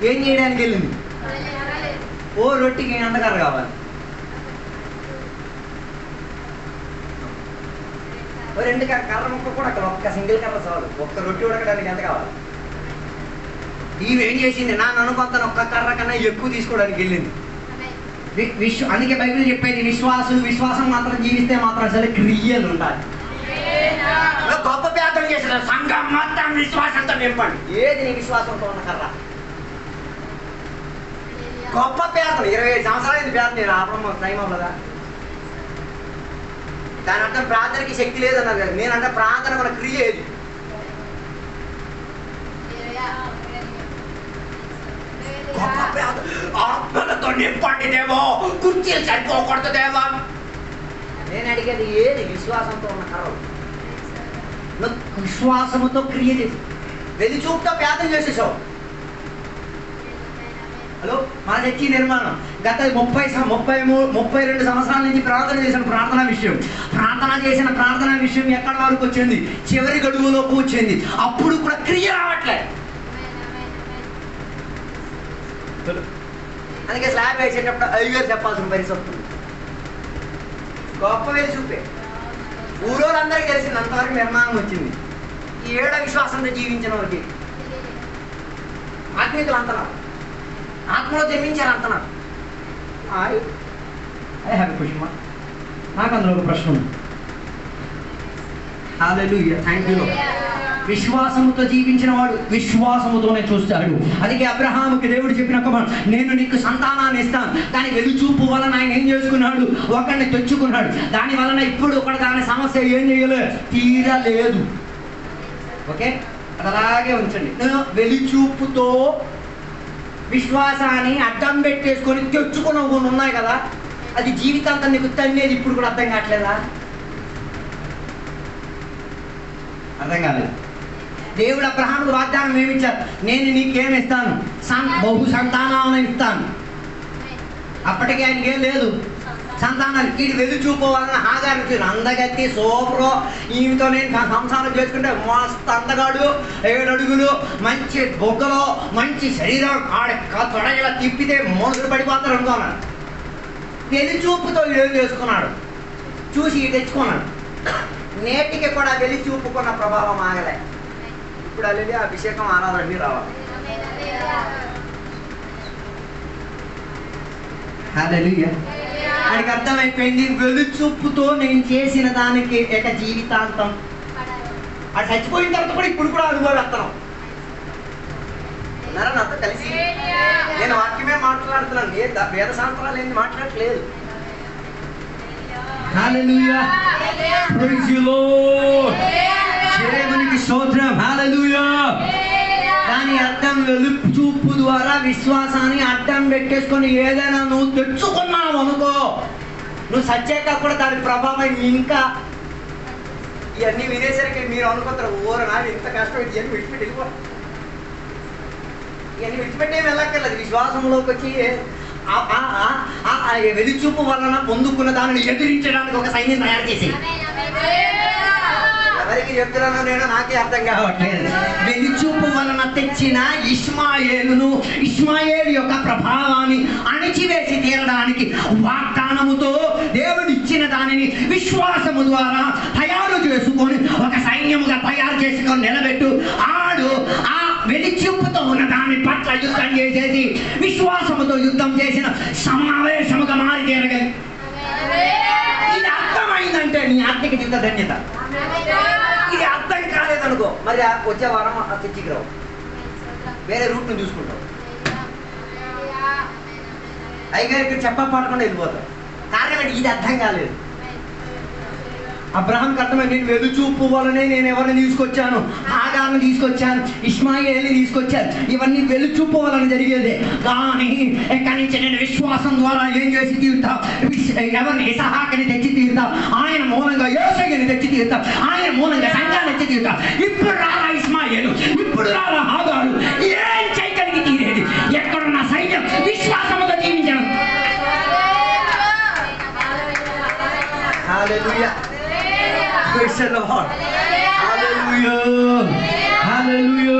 ఏం చేయడానికి వెళ్ళింది? ఓ రొట్టికి ఎంతకర్ర కావాలి, ఓ 2 కర్ర ముక్క కూడా అక్కడ ఒక్క సింగిల్ కర్ర చాలు, ఒక్క రొట్టి ఉడకడానికి ఎంత కావాలి? ఈమెం చేసింది, నా అనుకుంటాను ఒక్క కర్ర కన్నా ఎక్కువ తీసుకోవడానికి వెళ్ళింది. అందుకే బైబిల్ చెప్పేది విశ్వాసం మాత్రం జీవిస్తే మాత్రం అసలు క్రియలు ఉండాలి. గొప్ప ప్రార్థన చేసిన సంఘం మొత్తం విశ్వాసంతో నింపండి. ఏది నీ విశ్వాసంతో ఉన్న కర్ర? గొప్ప ప్రార్థన 25 సంవత్సరాలు ప్రార్థన నేను ఆపడం టైం అవ్వదా? దాని అర్థం ప్రార్థనకి శక్తి లేదన్నారు కదా. నేనంటే ప్రార్థన మన క్రియ ఏది? గొప్ప ప్రార్థన ఆత్మలతో నింపండి దేవో, కుర్చీలు సరిపోకూడదు దేవా. నేను అడిగేది ఏది? విశ్వాసంతో ఉన్న కర్రలు. విశ్వాసముతో క్రియ చేసి వెలిచూపుతో ప్రార్థన చేసేసావు. హలో, మన చర్చి నిర్మాణం గత 32 సంవత్సరాల నుంచి ప్రార్థన చేసిన ప్రార్థనా విషయం ఎక్కడి వరకు వచ్చింది? చివరి గడువులోకి వచ్చింది. అప్పుడు కూడా క్రియ రావట్లేదు. అందుకే స్లాబ్ వేసేటప్పుడు అయ్యగారు చెప్పాల్సిన పరిస్థితి. గొప్ప వెళ్ళి చూపే ఊరోళ్ళందరికీ తెలిసింది. అంతవరకు నిర్మాణం వచ్చింది. ఈ 7 విశ్వాసంతో జీవించిన వారికి ఆత్మీయులు అంటున్నారు, ఆత్మలో జన్మించారు అంటున్నారు. I have a question. నాకు అందులో ఒక ప్రశ్న ఉంది. హల్లెలూయా, థ్యాంక్ యూ. విశ్వాసముతో జీవించిన వాడు విశ్వాసముతోనే చూస్తాడు. అందుకే అబ్రహాముకి దేవుడు చెప్పిన నేను నీకు సంతానాన్ని ఇస్తాను. కానీ వెలుచూపు వలన ఆయన ఏం చేసుకున్నాడు? ఒకరిని తెచ్చుకున్నాడు. దాని వలన ఇప్పుడు ఒకటి దాని సమస్య ఏం చేయలేదు, తీరలేదు. ఓకే, అది అలాగే ఉంచండి. వెలుచూపుతో విశ్వాసాన్ని అడ్డం పెట్టేసుకొని తెచ్చుకున్న కొన్ని ఉన్నాయి కదా, అది జీవితాంతం నీకు తన్నేది. ఇప్పుడు కూడా అర్థం కావట్లేదా? అర్థం కాలేదు. దేవుడు అబ్రహాముకు వాగ్దానం ఏమిచ్చారు? నేను నీకేమిస్తాను? బహు సంతానాన్ని ఇస్తాను. అప్పటికే ఆయనకి ఏం లేదు సంతానాలు. వీడు వెలుచూపోవాలని హాగారు అందగత్తి సూపరు, ఈమెతో నేను సంసారం చేసుకుంటే మస్తు అందగాడు, 7 అడుగులు, మంచి బొగ్గలో, మంచి శరీరం, తొడగల తిప్పితే మనుషులు పడిపోతారు అనుకున్నాడు. వెలుచూపుతో ఏం చేసుకున్నాడు? చూసి తెచ్చుకున్నాడు. నేటికి కూడా వెలుచూపుకున్న ప్రభావం ఆగలే. ఇప్పుడు అలాగే అభిషేకం ఆరాధన అన్నీ రావాలి. హల్లెలూయా. ఆయనకి అర్థమైపోయింది, వెలుచూపుతో నేను చేసిన దానికి ఒక జీవితాంతం. అది చచ్చిపోయిన తర్వాత కూడా ఇప్పుడు కూడా అనుభవిస్తాను. ఉన్నారా నాతో కలిసి? నేను వాక్యమే మాట్లాడుతున్నాను, వేద శాస్త్రాలు ఏంటి మాట్లాడట్లేదు. హల్లెలూయా, ప్రైజ్ యు లార్డ్. దేవునికి స్తోత్రం. హల్లెలూయా. దాని దాని అర్థం వెలుపు చూపు ద్వారా విశ్వాసాన్ని అడ్డం పెట్టేసుకొని ఏదైనా నువ్వు తెచ్చుకున్నావు అనుకో, నువ్వు సచ్చాక కూడా దాని ప్రభావం ఇంకా. ఇవన్నీ వినేసరికి మీరు అనుకుంటారు, ఓరు నాడు ఇంత కష్టం ఇవన్నీ విడిచిపెట్టి వెళ్ళిపో, ఇవన్నీ విడిచిపెట్టేమి వెళ్ళక్కర్లేదు. విశ్వాసంలోకి వచ్చి వెలుచూపు వలన పొందుకున్న దానిని ఎదిరించడానికి ఒక సైన్యం తయారు చేసి, ఎవరికి చెప్తున్నానో నేను నాకే అర్థం కావట్లేదు. వెలుచూపు వలన తెచ్చిన ఇష్మాయేలు యొక్క ప్రభావాన్ని అణిచివేసి తీరడానికి వాగ్దానముతో దేవుడు ఇచ్చిన దానిని విశ్వాసము ద్వారా తయారు చేసుకొని ఒక సైన్యముగా తయారు చేసుకొని నిలబెట్టు. ఆడు ఆ వెలిచూపుతో ఉన్న దాని పట్ల యుద్ధం చేసేసి విశ్వాసముతో యుద్ధం చేసిన సమావేశముగా మారి తీరగలి. ఇది అర్థమైందంటే నీ ఆత్మిక జీవిత ధన్యత. ఇది అర్థం కాలేదనుకో, మరి వచ్చే వారం చర్చికి రావు, వేరే రూట్ను చూసుకుంటావు. అయ్యగారికి చెప్పపాడకుండా వెళ్ళిపోతావు. కారణం ఏంటి? ఇది అర్థం కాలేదు. అబ్రహాంకి అర్థమైంది, నేను వెలుచూపు వలనే నేను ఎవరిని తీసుకొచ్చాను, హాగార్ని తీసుకొచ్చాను, ఇష్మాయేల్ని తీసుకొచ్చాను. ఇవన్నీ వెలుచూపు వలన జరిగేదే. కానీ ఎక్కడి నుంచి నేను విశ్వాసం ద్వారా ఏం చేసి తీరుతా, ఎవరిని ఇసహాకుని తెచ్చి తీరుతా, ఆయన మూలంగా యోసేపుని తెచ్చి తీరుతా, ఆయన మూలంగా సంఘాన్ని తెచ్చి తీరుతా. ఇప్పుడు రారా ఇష్మాయేలు, ఇప్పుడు రారా హాగారు, ఏం చేయగలిగి తీరేది? ఎక్కడున్న సైన్యం విశ్వాసముతో జీవించాను. హల్లెలూయా. Praise the Lord. Hallelujah. Hallelujah.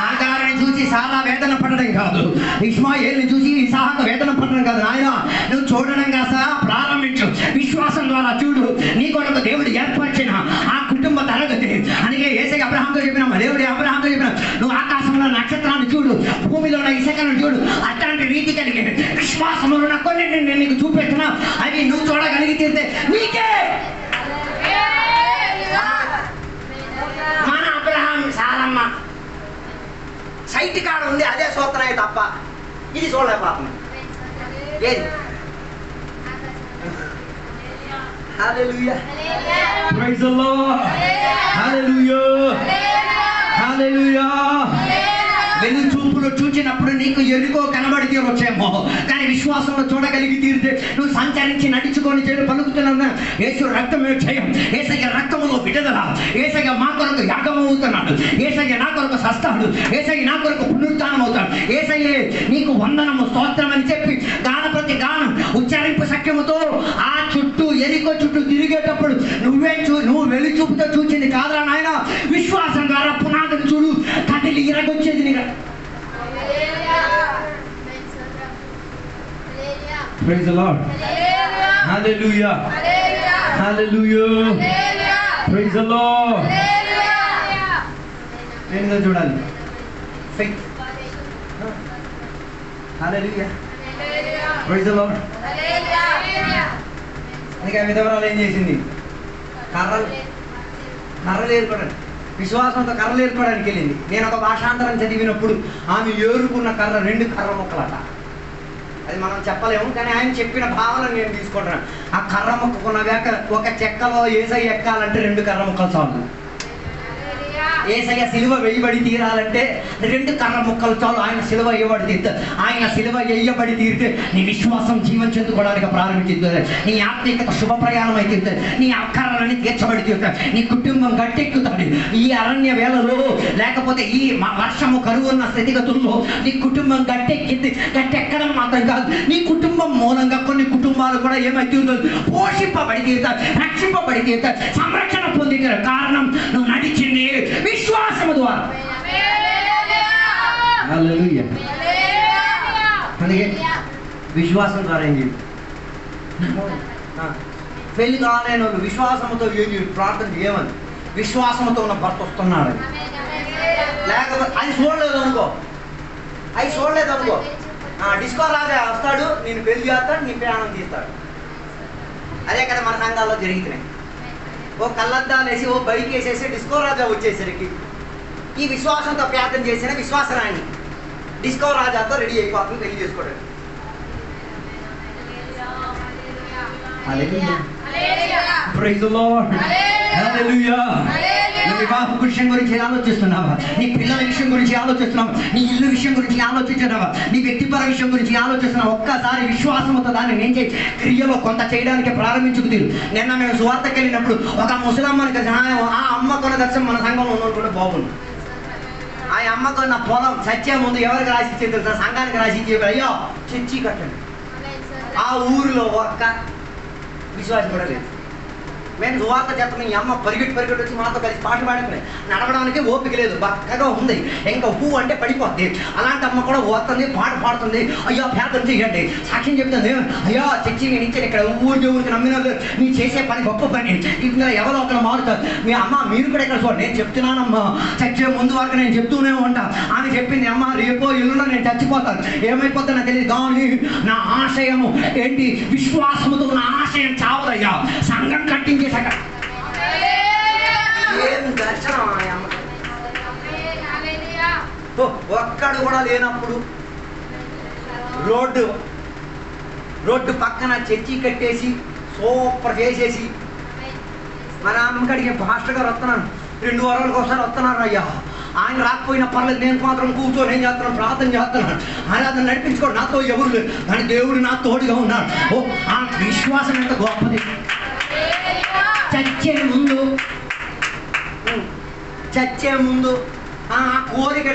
ఆగారుని చూసి సారా వేదన పడడం కాదు, ఇష్మాయేల్ని చూసి ఇసాకు వేదన పడడం కాదు. నాయన నువ్వు చూడడం కాస్త ప్రారంభించు, విశ్వాసం ద్వారా చూడు. నీ కొరకు దేవుడు ఏర్పరిచిన ఆ కుటుంబ తరగతి. అందుకే యేసయ్య అబ్రహాంతో చెప్పిన, దేవుడు అబ్రహాంతో చెప్పిన, నువ్వు ఆకాశంలో నక్షత్రాన్ని చూడు, భూమిలో ఉన్న ఇసుకను చూడు. అట్లాంటి రీతి కలిగి విశ్వాసంలో ఉన్న కొన్ని నేను నీకు చూపెట్టినా అవి నువ్వు చూడగలిగితే నీకే. మన అబ్రహాం సారమ్మ సైట్ కాడ ఉంది, అదే చూస్తున్నాయి తప్ప ఇది చూడలేకపోతున్నాం. ఏది? Hallelujah. Praise the Lord. Hallelujah. Hallelujah. వెలు చూపులో చూచినప్పుడు నీకు ఎరుకో కనబడి తీరొచ్చేమో, కానీ విశ్వాసంలో చూడగలిగి తీరితే నువ్వు సంచరించి నడుచుకొని చేయడం పలుకుతున్నా. యేసు రక్తమే జయం, యేసయ్య రక్తములో విడుదల, యేసయ్య మా కొరకు యాగమవుతున్నాడు, యేసయ్య నా కొరకు సస్తాడు, యేసయ్య నా కొరకు పునరుత్థానం అవుతాడు. యేసయ్యే నీకు వందనము స్తోత్రం అని చెప్పి గాన ప్రతి గానం ఉచ్చరింపు సఖ్యముతో ఆ చుట్టూ ఎరికో చుట్టూ తిరిగేటప్పుడు నువ్వు వెలు చూపుతో చూచింది కాదురా నాయన, విశ్వాసం ద్వారా పునాదిని చూడు, కదిలి ఇరగొచ్చేది నీకు. Praise the Lord. Hallelujah. Hallelujah. Praise the Lord. నేను చూడాలి. Faith. Hallelujah. Praise the Lord. అందుకే విధవరాలు ఏం చేసింది? కర్రలు ఏర్పడండి, విశ్వాసంతో కర్రలు ఏర్పడానికి వెళ్ళింది. నేను ఒక భాషాంతరం చదివినప్పుడు ఆమె ఏరుకున్న కర్ర 2 కర్ర ముక్కలట. అది మనం చెప్పలేము, కానీ ఆయన చెప్పిన భావన నేను తీసుకుంటున్నాను. ఆ కర్ర ముక్కకున్న ఒక చెక్కలో యేసయ్య ఎక్కాలంటే 2 కర్ర ముక్కలు చాలు. యేసయ్య సిలువ వేయబడి తీరాలంటే 2 కర్ర ముక్కలు చాలు. ఆయన సిలువ వేయబడి తీరుతాడు. ఆయన సిలువ వేయబడి తీరితే నీ విశ్వాసం జీవం చెందుకోవడానికి ప్రారంభించుతుంది. నీ ఆత్మీయత శుభ ప్రయాణం అయితే తీరుతుంది. నీ అక్కరలని తీర్చబడి తీరుతాడు. నీ కుటుంబం గట్టెక్కుతాడు. ఈ అరణ్య వేళలో లేకపోతే ఈ వర్షము కరువు ఉన్న స్థితిగతుల్లో నీ కుటుంబం గట్టెక్కడం మాత్రం కాదు, నీ కుటుంబం మూలంగా కొన్ని కుటుంబాలు కూడా ఏమైతే ఉంటుంది, పోషింపబడి తీరుతాడు, రక్షింపబడి తీరుతాడు, సంరక్షణ పొంది కారణం నువ్వు నడిచింది విశ్వాసము ద్వారా. హల్లెలూయా. అందుకే విశ్వాసం ద్వారా ఏం చేయాలి? పెళ్లి కాలేని వాళ్ళు విశ్వాసంతో ఏం చేయాలి? ప్రార్థన చేయమని. విశ్వాసంతో ఉన్న భర్త వస్తున్నాడు, లేకపోతే అది చూడలేదు అనుకో, డిస్కో రాజా వస్తాడు, నేను పెళ్లి చేస్తాడు, నీ ప్రయాణం తీస్తాడు. అదే కదా మన సంఘాల్లో జరుగుతున్నాయి. ఓ కళ్ళద్దాలు వేసి ఓ బైక్ వేసేసి డిస్కో రాజా వచ్చేసరికి ఈ విశ్వాసంతో ప్రార్థన చేసిన విశ్వాసరాణి డిస్కో రాజాతో రెడీ అయిపోతుంది పెళ్లి చేసుకోవడానికి. Praise the Lord. Hallelujah. వివాహ విషయం గురించి ఆలోచిస్తున్నావా? నీ పిల్లల విషయం గురించి ఆలోచిస్తున్నావా? నీ ఇల్లు విషయం గురించి ఆలోచించున్నావా? నీ వ్యక్తిపర విషయం గురించి ఆలోచిస్తున్నావా? ఒక్కసారి విశ్వాసంతో దాన్ని నేను చేయి క్రియలో కొంత చేయడానికి ప్రారంభించుకు తీరు. నిన్న మేము సువార్తకి వెళ్ళినప్పుడు ఒక ముసలమ్మని కలిసి ఆ అమ్మ కొన్న దర్శనం మన సంఘంలో ఉన్నటువంటి బాగుంది. ఆ అమ్మ కొన్న పొలం సత్య ముందు ఎవరికి రాసి ఇచ్చేది తెలుసా? సంఘానికి రాసి ఇచ్చేది. అయ్యో చర్చి కట్టండి. ఆ ఊరిలో ఒక్క విశ్వాసం కూడా లేదు. మేము సువార్త చేస్తాం. ఈ అమ్మ పరిగెట్టి వచ్చి మాతో కలిసి పాటలు పాడుతున్నాయి. నడవడానికి ఓపిక లేదు, బక్కగా ఉంది, ఇంకా హూ అంటే పడిపోద్ది. అలాంటి అమ్మ కూడా వస్తుంది, పాట పాడుతుంది. అయ్యో ప్రార్థన చేయండి, సాక్ష్యం చెప్తుంది. అయ్యో చర్చి నుంచి ఇక్కడ ఊరికి నమ్మిన నీ చేసే పని గొప్ప పని, ఇక్కడ ఎవరో ఒకరు మారుతారు. మీ అమ్మ మీరు కూడా ఇక్కడ చూడండి, నేను చెప్తున్నానమ్మా, చచ్చే ముందు వరకు నేను చెప్తూనే ఉంటా. ఆమె చెప్పింది, అమ్మ రేపో ఇల్లులో నేను చచ్చిపోతాను, ఏమైపోతానో తెలియదు, కానీ నా ఆశయము ఏంటి? విశ్వాసముతో నా ఆశయం చావదయ్యా. సంఘం కట్టించే ఏం దర్శనం. ఒక్కడు కూడా లేనప్పుడు రోడ్డు పక్కన చర్చి కట్టేసి సూపర్ చేసేసి మన అమ్మకడికి పాస్టర్ గారు వస్తున్నాను, 2 వారాలకు ఒకసారి వస్తున్నారు అయ్యా. ఆయన రాకపోయినా పర్లేదు, నేను మాత్రం కూర్చొని ఏం చేస్తున్నాను? ప్రార్థన చేస్తున్నాను. ఆరాధన నడిపించుకోండి, నాతో ఎవరు లేదు, కానీ దేవుడు నా తోడుగా ఉన్నాడు. ఓ ఆ విశ్వాసం ఎంత గొప్పది. చచ్చే ముందు ఆ కోరిక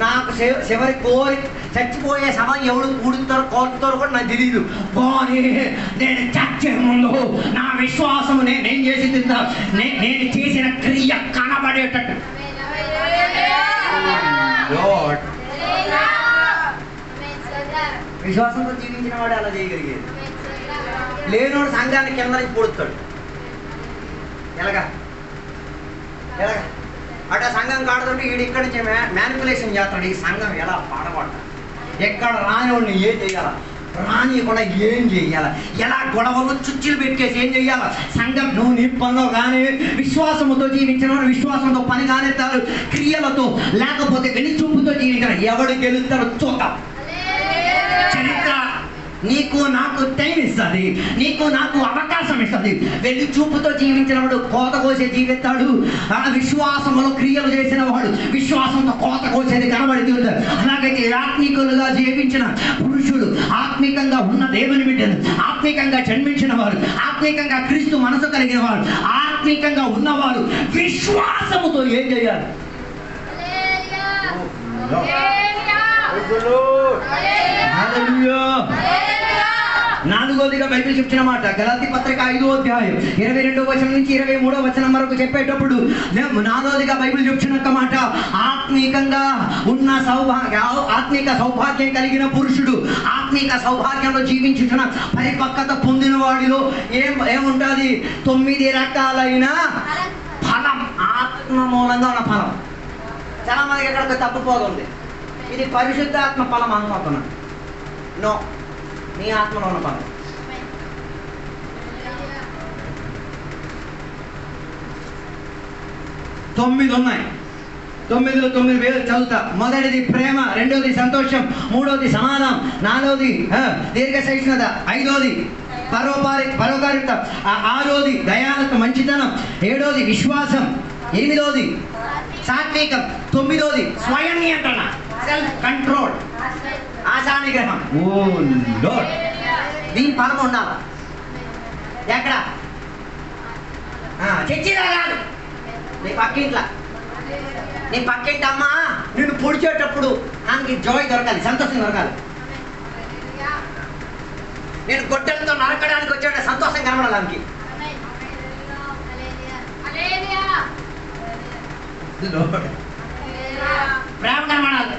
నాకు చివరి కోరిక, చచ్చిపోయే సమయం ఎవడు కూడుతారో కోరుతారో కూడా నాకు తెలియదు, కానీ నేను చచ్చే ముందు నా విశ్వాసము నేనేం చేసి తింటా, నేను చేసిన క్రియ కనబడేటట్టు. విశ్వాసంతో జీవించిన వాడు అలా చేయగలిగేది. లేనోడు సంఘానికి కింద నుంచి పొడుస్తాడు. ఎలాగా అటు సంఘం కాడుతుంటే వీడు ఇక్కడి నుంచి మ్యానిపులేషన్ చేస్తాడు. ఈ సంఘం ఎలా పాడబడతాడు, ఎక్కడ రానివాడిని ఏం చేయాలా, రాని కూడా ఏం చేయాలా, ఎలా గొడవలు చుచ్చులు పెట్టేసి ఏం చేయాలా. సంఘం నువ్వు నీ పనిలో కానీ విశ్వాసముతో జీవించిన వాడు విశ్వాసంతో పని కానిస్తారు, క్రియలతో లేకపోతే వెలిచూపుతో జీవించిన ఎవడు గెలుస్తాడో చూద్దాం. చరిత్ర నీకు నాకు టైం ఇస్తుంది, నీకు నాకు అవకాశం ఇస్తుంది. వెళ్ళి చూపుతో జీవించిన వాడు కోత కోసే జీవిస్తాడు, విశ్వాసములో క్రియలు చేసిన వాడు విశ్వాసంతో కోత కోసేది కనబడుతుంది. అలాగైతే ఆత్మీకులుగా జీవించిన పురుషుడు, ఆత్మీకంగా ఉన్న దేవుని బిడ్డలు, ఆత్మీకంగా జన్మించిన వారు, ఆత్మీకంగా క్రీస్తు మనసు కలిగిన వారు, ఆత్మీకంగా ఉన్నవారు విశ్వాసముతో ఏం చేయాలి? నాలుగోదిగా బైబిల్ చెప్తున్న మాట గలాతీ పత్రిక 5వ అధ్యాయం 22వ వచనం నుంచి 23వ వచనం వరకు చెప్పేటప్పుడు నాలుగోదిగా బైబిల్ చెప్తున్న మాట, ఆత్మీకంగా ఉన్న ఆత్మీక సౌభాగ్యం కలిగిన పురుషుడు, ఆత్మీక సౌభాగ్యంలో జీవించుతున్న పరిపక్వత పొందిన వాడిలో ఏముంటుంది? 9 రకాలైన ఫలం, ఆత్మ మూలంగా ఉన్న ఫలం. చాలా మందికి ఎక్కడ తప్పుపోతుంది, ఇది పరిశుద్ధాత్మ ఫలం అనుకుంటున్నా. నో, నీ ఆత్మలో ఉన్న ఫలం. తొమ్మిది ఉన్నాయి. 9లో 9 వేలు చదువుతా. మొదటిది ప్రేమ, రెండవది సంతోషం, మూడవది సమాధానం, నాలుగవది దీర్ఘసహిష్ణుత, 5వది పరోపకారిత, 6వది దయాలత మంచితనం, 7వది విశ్వాసం, 8వది సాత్వికం, 9వది స్వయం నియంత్రణ, సెల్ఫ్ కంట్రోల్, ఆశానిగ్రహం. ఓ లార్డ్, దీని ఫలం ఉండాలి. ఎక్కడ? చర్చిలో కాదు, నీ పక్కింట్లా. నీ పక్కింటి అమ్మ నిన్ను పొడిచేటప్పుడు ఆమెకి జాయ్ దొరకాలి, సంతోషం దొరకాలి. నేను గొడ్డలతో నరకడానికి వచ్చాడు, సంతోషం కనబడాలి ఆమెకి. ప్రేమ కనబడాలి.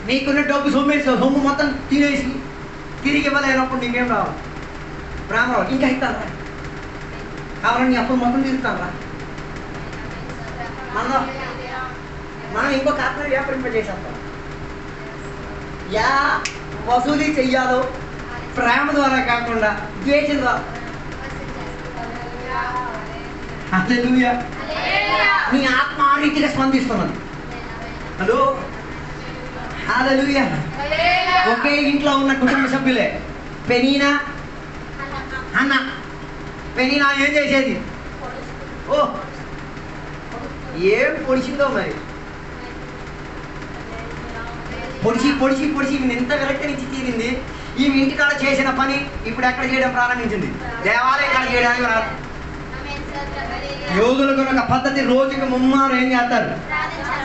నీకున్న డబ్బు సొమ్ము మొత్తం తినేసి తిరిగి ఇవ్వలేనప్పుడు నీకేం రావాలి? ప్రేమ రావాలి. ఇంకా ఇస్తాను కావాలని నీ అప్పుడు మొత్తం తీరుతాను రా. మనం ఇంకొక ఆత్మ వ్యాపరింపజేసేస్తాం. వసూలు చెయ్యాలో ప్రేమ ద్వారా కాకుండా ద్వేషం ద్వారా. హల్లెలూయా. నీ ఆత్మ ఆ రీతిగా స్పందిస్తున్నది. హలో, హల్లెలూయా. ఒకే ఇంట్లో ఉన్న కుటుంబ సభ్యులే. పెనీనా, అన్న. పెనీనా ఏం చేసేది? ఓ ఏం పొడిచిందో మరి, పొడిచి ఈమె ఎంత విరక్తి నుంచి తీరింది. ఈమె ఇంటికాడ చేసిన పని ఇప్పుడు ఎక్కడ చేయడం ప్రారంభించింది? దేవాలయం కాడ చేయడానికి యోగులకు ఒక పద్ధతి, రోజుకి ముమ్మారు ఏం చేస్తారు?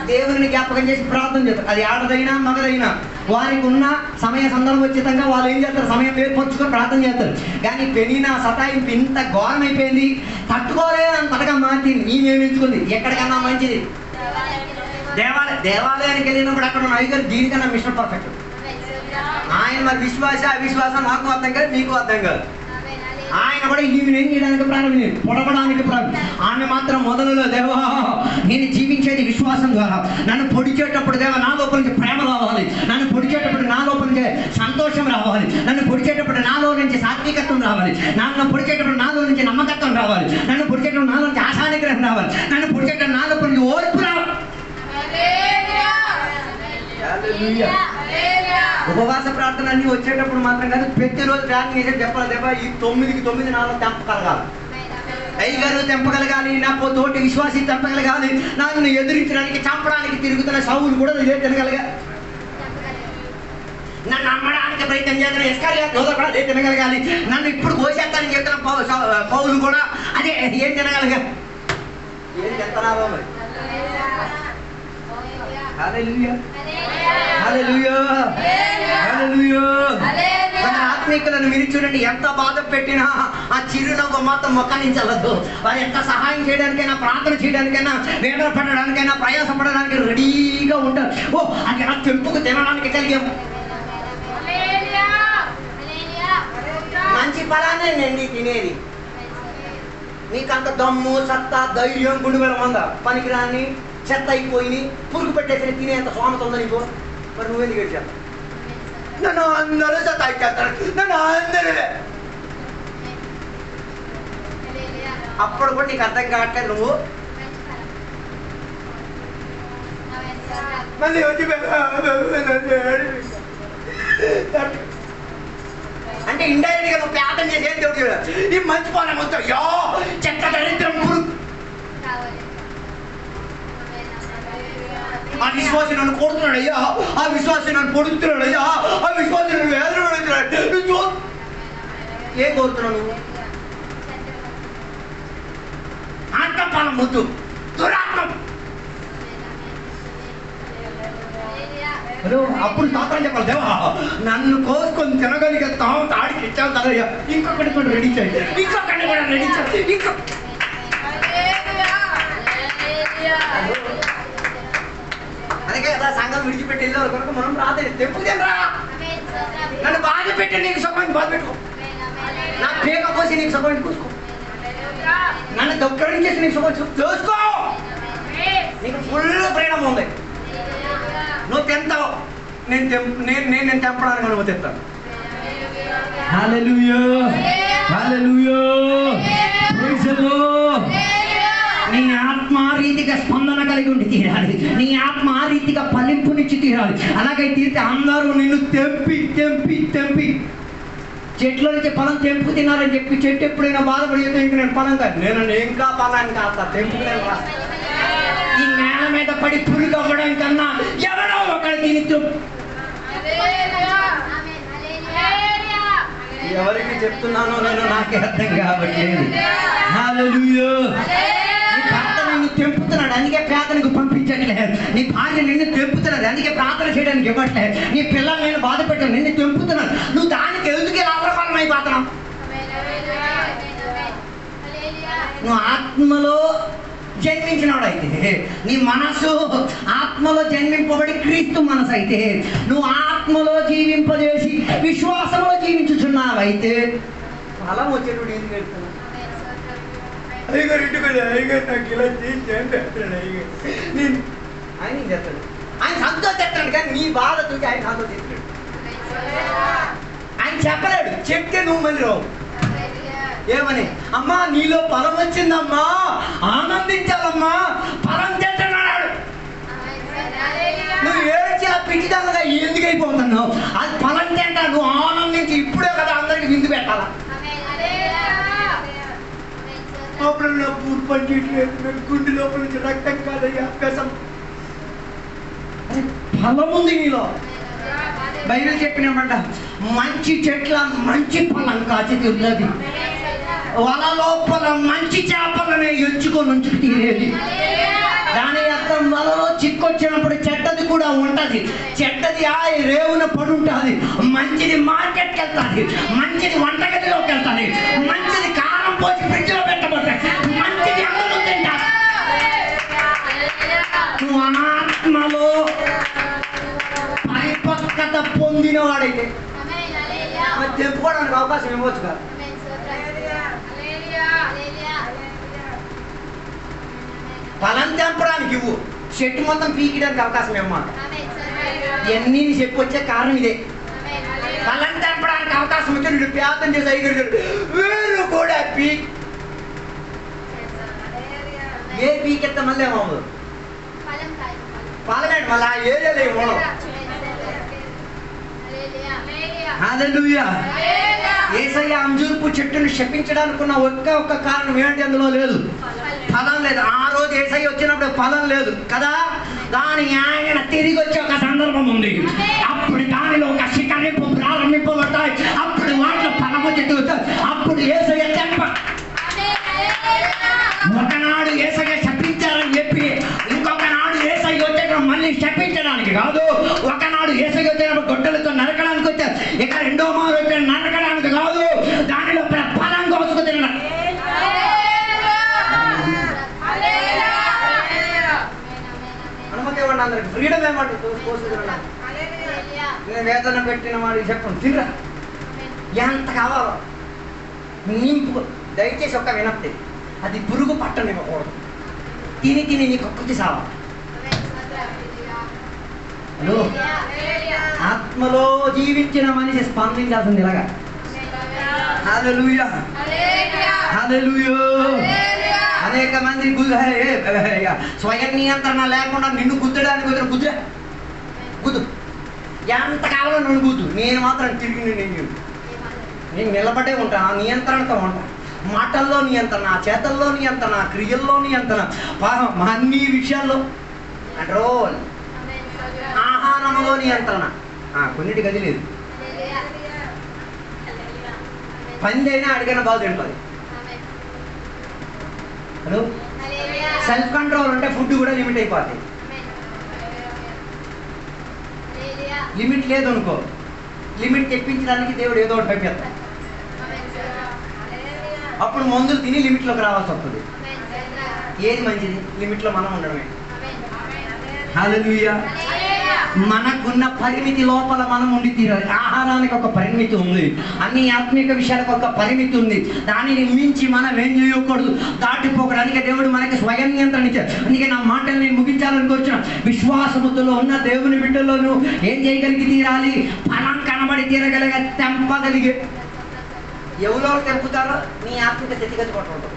దేవుని జ్ఞాపకం చేసి ప్రార్థన చేస్తారు. అది ఆడదైనా మగదైనా వారికి ఉన్న సమయ సందర్భోచితంగా వాళ్ళు ఏం చేస్తారు? సమయం ఏర్పరచుకొని ప్రార్థన చేస్తారు. కానీ పెనినా సతాయింపు ఇంత ఘోరం అయిపోయింది, తట్టుకోలేనంతగా మార్చింది. ఈమె ఎంచుకుంది ఎక్కడికన్నా మంచిది దేవాలయానికి వెళ్ళినప్పుడు అక్కడ ఉన్న అయ్యగారు దీనికన్నా మిషన్ పర్ఫెక్ట్. ఆయన మరి అవిశ్వాసం నాకు అర్థం కాదు, మీకు అర్థం కాదు. ఆయన కూడా ఈమెను ఏం చేయడానికి ప్రారంభించింది? పొడవడానికి ఆమె మాత్రం మొదలులో, దేవా నేను జీవించేది విశ్వాసం ద్వారా, నన్ను పొడిచేటప్పుడు దేవా నా లోపల నుంచి ప్రేమ రావాలి, నన్ను పొడిచేటప్పుడు నా లోపల నుంచి సంతోషం రావాలి, నన్ను పొడిచేటప్పుడు నాలో నుంచి సాత్వికత్వం రావాలి, నన్ను పొడిచేటప్పుడు నాలో నుంచి నమ్మకత్వం రావాలి, నన్ను పొడిచేటప్పుడు నాలో నుంచి ఆశానిగ్రహం రావాలి, నన్ను పొడిచేటప్పుడు నా లోపల నుంచి ఓర్పు రావాలి. ఉపవాస ప్రార్థన అన్ని వచ్చేటప్పుడు మాత్రం కాదు, ప్రతిరోజు ప్రార్థన చేసే చెప్పాలి, దేవా ఈ 9కి 9 నాలో తెంపగలగాలి, అయ్యగారు తెంపగలగాలి, నా తోటి విశ్వాసి తెంపగలగాలి, నన్ను ఎదిరించడానికి చంపడానికి తిరుగుతున్న సౌలు కూడా తినగలగా, నన్ను అమ్మడానికి ప్రయత్నం చేస్తున్న ఇస్కరియోతు కూడా అదే తినగలగాలి, నన్ను ఇప్పుడు కోసేస్తానని చెప్తున్న పౌలు కూడా అదే ఏం తినగలగా. ఏం చెప్తున్నారో మరి. ఆత్మీకులను మీరు చూడండి, ఎంత బాధ పెట్టినా ఆ చిరునవ్వు మాత్రం మొక్కనించవద్దు. వారు ఎంత సహాయం చేయడానికైనా, ప్రార్థన చేయడానికైనా, వేదన పడడానికైనా, ప్రయాసపడడానికి రెడీగా ఉంటారు. ఓ అది ఎలా తెంపుకు తినడానికి కలిగాము. మంచి ఫలానే నండి తినేది. నీకంత దమ్ము, సత్తా, ధైర్యం, గుండె ఉందా? పనికిరాని చెత్త అయిపోయి పురుగు పెట్టేసి తినేంత సోమత ఉందా నీకు? మరి నువ్వెందుకు ఏడ్చావు? నన్ను అందరూ సతాయిస్తారు, నన్ను అందరూ. అప్పుడు కూడా నీకు అర్థం కావట్లేదు. నువ్వు మళ్ళీ వచ్చి అంటే ఇండైరెక్ట్ గా నువ్వు ప్రార్థన చేసి ఏం దేవుడు ఈ మంచి పాలన మొత్తం యో చెత్త దరిద్రం పురుగు. ఆ విశ్వాసి నన్ను కొడుతున్నాడు అయ్యా, ఆ విశ్వాసి నన్ను పొడుతున్నాడు అయ్యా, ఆ విశ్వాసి నన్ను వేదన పడుతున్నాడు. ఏం కోరుతున్నావు నువ్వు? ఆత్మపాలం వద్దు, దురాత్మ. అప్పుడు తాత్రం చెప్పాలి, దేవా నన్ను కోసుకొని తినగలిగే తాడికి ఇచ్చావు కదయ్యా, ఇంకొకటి కూడా రెడీ చేయండి, ఇంకొకటి కూడా రెడీ చేయండి. ఇంకో అందుకే కదా సంఘం విడిచిపెట్టి వెళ్ళే వరకు మనం ప్రార్థన తెంపుదేనరా, నన్ను బాధ పెట్టి నీకు సుఖాన్ని బాధ పెట్టుకో, నా పేక కోసి నీకు సుఖాన్ని కూసుకో, నన్ను దగ్గరించేసి నీకు సుఖం చూసుకో. నీకు ఫుల్ ఫ్రీడమ్ ఉంది. నువ్వు తెంతావు, నేను తెంపడానికి అనుమతి ఇస్తాను. హల్లెలూయా, హల్లెలూయా, ప్రైజ్ ది లార్డ్. నీ ఆత్మ ఆ రీతిగా స్పందన కలిగి ఉండి తీరాలి, నీ ఆత్మ ఆ రీతిగా ఫలింపునిచ్చి తీరాలి. అలాగే తీరితే అందరూ నిన్ను తెంపి తెంపి తెంపి చెట్ల నుంచి ఫలం తెంపు తినాలని చెప్పి చెట్టు ఎప్పుడైనా బాధపడితే ఇంక నేను ఫలం కాదు, నేను ఇంకా ఫలాన్ని కాస్తా తెంపుకునే. ఈ నేల మీద పడి పురుగు అవ్వడం కన్నా ఎవరో ఒకటి దీని ఎవరికి చెప్తున్నానో నేను నాకే అర్థం కావట్లేదు. హల్లెలూయా. నీ భర్త నిన్ను తెంపుతున్నాడు, అందుకే ప్రార్థనకు పంపించట్లేదు. నీ భార్య నిన్ను తెంపుతున్నాడు, అందుకే ప్రార్థన చేయడానికి ఇవ్వట్లేదు. నీ పిల్లలు నేను బాధ పెట్టాను, నిన్ను తెంపుతున్నాడు. నువ్వు దానికి ఎందుకు లాభపాలన అయిపోతున్నావు? నువ్వు ఆత్మలో జన్మించినవాడైతే, నీ మనసు ఆత్మలో జన్మింపబడి క్రీస్తు మనసు అయితే, నువ్వు ఆత్మలో జీవింపజేసి విశ్వాసంలో జీవించుచున్నావైతే ఫలం వచ్చేటప్పుడు ఏం పెడుతున్నావు? అయ్యగారు ఇంటికి వెళ్ళి అయ్యగారు నాకు ఇలా చేసి ఏం పెడతాడు అయ్యగారు, నేను ఆయన ఏం చేస్తాడు? ఆయన సంతోషిస్తాడు, కానీ నీ బాధ చూసి ఆయన సంతోషిస్తాడు. ఆయన చెప్పలేడు, చెప్తే నువ్వు మళ్ళీ రావు. ఏమని? అమ్మా నీలో ఫలం వచ్చిందమ్మా, ఆనందించాలమ్మా, ఫలం చేస్తున్నాడు. నువ్వు ఏడ్చి ఆ పిచ్చిదాలుగా ఎందుకు అయిపోతున్నావు? అది ఫలం తింటా, నువ్వు ఆనందించి ఇప్పుడే కదా అందరికి విందు పెట్టాలా. అప్పుడు లోపల నా పూర్ పని చేయట్లేదు, నాకు గుండె లోపల నుంచి రక్తం కాదయ్యా, వ్యసం. ఫలం ఉంది నీలో. బైబిల్ చెప్పినమాట, మంచి చెట్ల మంచి ఫలం కాచి ఉన్నది, వల లోపల మంచి చేపలనే ఎంచుకొని ఉంచుకు తీరేది. దాని అర్థం వలలో చిక్కొచ్చినప్పుడు చెడ్డది కూడా ఉంటది, చెడ్డది ఆ రేవున పడి ఉంటుంది, మంచిది మార్కెట్కి వెళ్తుంది, మంచిది వంటగదిలోకి వెళ్తుంది, మంచిది కారం పోసి ఫ్రిడ్జ్ లో పెట్టబడుతుంది, మంచిది అందరూ తింటారు. నువ్వు ఆత్మలో పరిపక్వత పొందిన వాడైతే చెప్పుకోవడానికి అవకాశం ఇవ్వచ్చు కదా. ఫలం తెంపడానికి ఇవ్వు, చెట్టు మొత్తం పీకడానికి అవకాశం ఇవ్వమాట. ఎన్ని చెప్పొచ్చే కారణం ఇదే. ఫలం తెంపడానికి అవకాశం వచ్చి నువ్వు పేదం చేసి ఐదు వీళ్ళు కూడా ఏ పీకెత్త మళ్ళీ ఏమవుతుంది, ఫలమేంటి మళ్ళీ ఆ ఏరియాలో ఏమో. హల్లెలూయా. యేసయ్య అంజూరపు చెట్టును శపించడానికి ఉన్న ఒక్క కారణం ఏంటి, అందులో లేదు, ఫలం లేదు. ఆ రోజు యేసయ్య వచ్చినప్పుడు ఫలం లేదు కదా, దాని ఆయన తిరిగి వచ్చే ఒక సందర్భం ఉంది. అప్పుడు దానిలో ఒక శిఖరింపు ప్రారంభింపబడతాయి, అప్పుడు వాటిలో ఫలము చెట్టు, అప్పుడు యేసయ్య తెంప. ఒకనాడు యేసయ్య శపించారని చెప్పి ఇంకొకనాడు యేసయ్య వచ్చేటప్పుడు మళ్ళీ శపించడానికి కాదు. ఒకనాడు యేసయ్య వచ్చేటప్పుడు గొడ్డలతో నరకడానికి వచ్చారు, ఇక రెండో మారు వచ్చే నరకడానికి కాదు, దానిలో ఫలం కోసుకు తినడం. అనుమతి ఇవ్వండి అందరికి, ఫ్రీడమ్ ఏమంటుంది కోసుకు తినడం. నేను వేతన పెట్టిన వాడికి చెప్పండి, తినరా ఎంత కావాలో నింపు. దయచేసి ఒక్క వినప్తి, అది పురుగు పట్టనివ్వకూడదు, తిని నీ కక్కుకి సావా. హలో, ఆత్మలో జీవించిన మనిషి స్పందించాల్సింది ఇలాగా. హల్లెలూయా, హల్లెలూయా. అనేక మంది స్వయం నియంత్రణ లేకుండా నిన్ను గుద్దడానికి గుద్దురా గుద్దు, ఎంత కావాలో నన్ను గుద్దు, నేను మాత్రం తిరిగి నేను నిలబడే ఉంటాను, నియంత్రణతో ఉంటాను. మాటల్లో నియంత్రణ, చేతల్లో నియంత్రణ, క్రియల్లో నియంత్రణ, అన్ని విషయాల్లో కంట్రోల్. ఆహారంలో నియంత్రణ, కొన్నిటి గది లేదు. పంది అయినా అడిగిన బాగా తింటుంది. హలో, సెల్ఫ్ కంట్రోల్ అంటే ఫుడ్ కూడా లిమిట్ అయిపోతుంది. లిమిట్ లేదు అనుకో, లిమిట్ తెప్పించడానికి దేవుడు ఏదో ఒకటి పెడతాడు. అప్పుడు మందులు తిని లిమిట్లోకి రావాల్సి వస్తుంది. ఏది మంచిది? లిమిట్లో మనం ఉండడమే. హల్లెలూయా. మనకున్న పరిమితి లోపల మనం ఉండి తీరాలి. ఆహారానికి ఒక పరిమితి ఉంది, అన్ని ఆత్మీయ విషయాలకు ఒక పరిమితి ఉంది, దానిని మించి మనం ఏం చేయకూడదు, దాటిపోకడానికి దేవుడు మనకి స్వయం నియంత్రణ ఇచ్చారు. అందుకే నా మాటలు నేను ముగించాలనుకోవచ్చిన, విశ్వాసముతో ఉన్న దేవుని బిడ్డలను ఏం చేయగలిగి తీరాలి, ఫలం కనబడి తీరగలిగే, తెంపగలిగే. ఎవరో తెంపుతారో నీ ఆత్మిక స్థితిగతి కొట్టుకుంటుంది.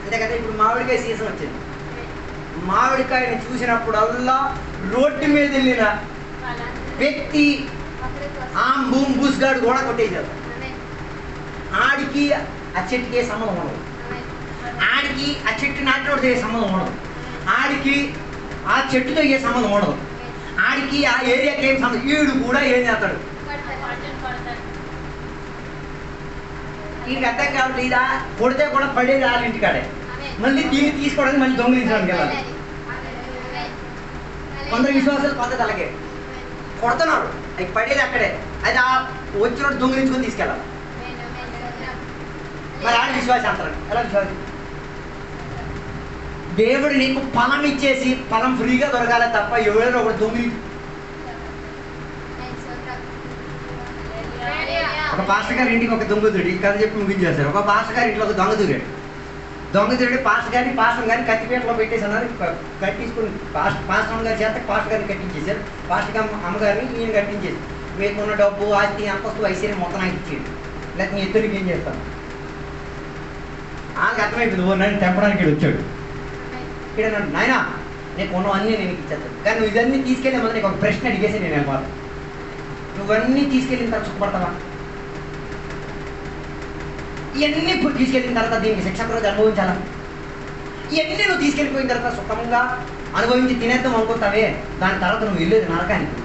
అంతే కదా. ఇప్పుడు మామిడికాయ సీజన్ వచ్చింది, మామిడికాయని చూసినప్పుడల్లా రోడ్డు మీద వెళ్ళిన వ్యక్తి ఆమ్ బూమ్ బూస్గాడు కూడా కొట్టేశారు. ఆడికి ఆ చెట్టుకి ఏ సంబంధం ఉండదు, ఆడికి ఆ చెట్టు నాటినోడితో ఏ సంబంధం ఉండదు, ఆడికి ఆ చెట్టుతో ఏ సంబంధం ఉండదు, ఆడికి ఆ ఏరియాకి ఏం సంబంధం. వీడు కూడా ఏం చేస్తాడు, వీడికి అర్థం కాబట్టి ఇదా కొడితే కూడా పడేది వాళ్ళ ఇంటికాడే, మళ్ళీ దీన్ని తీసుకోవడానికి మళ్ళీ దొంగలించడానికి వెళ్ళాలి. కొందరు విశ్వాసాలు పద్ధతి అలాగే కొడుతున్నాడు, అవి పడేది అక్కడే, అది ఆ వచ్చినట్టు దొంగలించుకొని తీసుకెళ్ళాలి. మరి ఆడ విశ్వాసం అంటారు. ఎలా విశ్వాసం? దేవుడు నీకు ఫలం ఇచ్చేసి ఫలం ఫ్రీగా దొరకాలి తప్ప ఎవరైనా ఒకటి దొంగలి. ఒక పాస్టర్ గారి ఇంటికి ఒక దొంగదుడి కథ చెప్పి ముగించేశారు. ఒక పాస్టర్ గారి ఇంట్లో ఒక దొంగదురాడు. పాస్టర్ గారిని కత్తిపేటలో పెట్టేసన్నారు. కట్టించుకుని పాస్టర్ గారి చేత పాస్టర్ గారిని కట్టించేశారు. పాస్టర్ అమ్మగారిని ఈయన కట్టించేసి మీకున్న డబ్బు, ఆస్తి, అంతస్తు, ఐశ్వర్యం మొత్తం నాకు ఇచ్చేది, లేకపోతే మీ ఇద్దరికి ఏం చేస్తాను. ఆమెకు అర్థమైపోయింది, నన్ను తెంపడానికి వచ్చాడు. ఇక్కడ నన్ను నాయన నేను కొన్నవన్నీ నేను ఇచ్చేస్తాను, కానీ నువ్వు ఇవన్నీ తీసుకెళ్ళే ముందు నీకు ఒక ప్రశ్న అడిగేసి నేను వెళ్ళిపోతాను. నువ్వన్నీ తీసుకెళ్ళిన తర్వాత సుఖపడతావా? ఇవన్నీ తీసుకెళ్ళిన తర్వాత దీనికి శిక్ష రోజు అనుభవించాలా? ఇవన్నీ నువ్వు తీసుకెళ్ళిపోయిన తర్వాత సుఖంగా అనుభవించి తినేద్దాం అనుకుంటావే, దాని తర్వాత నువ్వు వెళ్ళేది నరకానికి.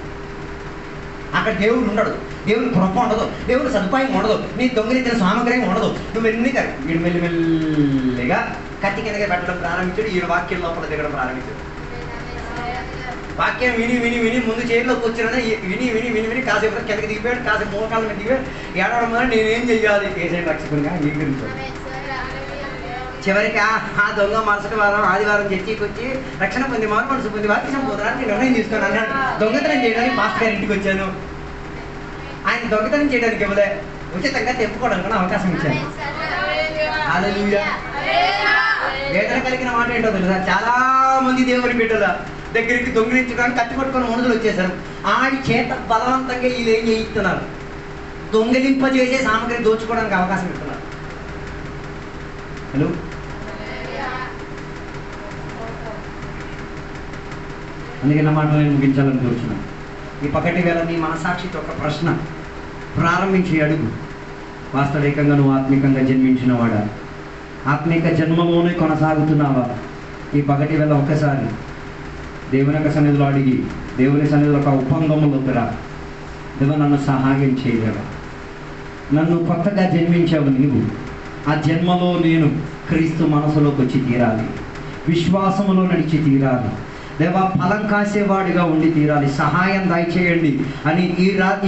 అక్కడ దేవుడు ఉండడు, దేవుని కృప ఉండదు, దేవుని సదుపాయం ఉండదు, నీ దొంగిలించిన సామగ్రి ఉండదు. నువ్వు ఎన్ని వీడు మెల్లిమెల్లిగా కత్తి కిందగా పెట్టడం ప్రారంభించాడు. ఈ వాక్యం లోపల దిగడం ప్రారంభించాడు. వాక్యం విని విని విని ముందు చైర్లోకి వచ్చిన విని విని విని విని కాసేపు కిందకి దిగిపోయాడు, కాసేపు మోకాళ్ళ మీద దిగిపోయాడు. ఏడవడం వల్ల నేనేం చెయ్యాలి ఏసైనా రక్షకునిగా అంగీకరించాడు. చివరికి ఆ దొంగ మరుసటి వారం ఆదివారం చర్చికి వచ్చి రక్షణ పొంది మారు మనసు పొంది వాక్యం సంబోధనానికి నిర్ణయం తీసుకొని అన్నాడు. దొంగతనం చేయడానికి పాస్టర్ గారి ఇంటికి వచ్చాను. ఆయన దొంగతనం చేయడానికి ఇవ్వలే, ఉచితంగా తెప్పుకోవడానికి కూడా అవకాశం ఇచ్చాను. హల్లెలూయా. వేదన కలిగిన మాట ఏంటో తెలుసా? చాలా మంది దేవుని బిడ్డల దగ్గరికి దొంగిలించడానికి కత్తి పట్టుకొని మనుషులు వచ్చేసారు. ఆడి చేత బలవంతంగా వీళ్ళు ఏం చేయిస్తున్నారు? దొంగిలింపజేసే సామగ్రి దోచుకోవడానికి అవకాశం ఇస్తున్నారు. హలో, అందుకే నా మాటలు నేను ముగించాలని కోరుచున్నాను. ఈ పగటి వేళ నీ మనసాక్షితో ఒక ప్రశ్న ప్రారంభించి అడుగు. వాస్తవికంగా నువ్వు ఆత్మికంగా జన్మించిన వాడా? ఆత్మిక జన్మలోనే కొనసాగుతున్నావా? ఈ పగటి వేళ ఒక్కసారి దేవుని యొక్క సన్నిధిలో అడిగి, దేవుని సన్నిధిలో ఒక ఒప్పందంలోకి రా. దేవా, నన్ను సహాయం చేయలేవా? నన్ను కొత్తగా జన్మించావు నీవు. ఆ జన్మలో నేను క్రీస్తు మనసులోకి వచ్చి తీరాలి, విశ్వాసములో నడిచి తీరాలి. దేవా, ఫలం కాసేవాడిగా ఉండి తీరాలి, సహాయం దయచేయండి అని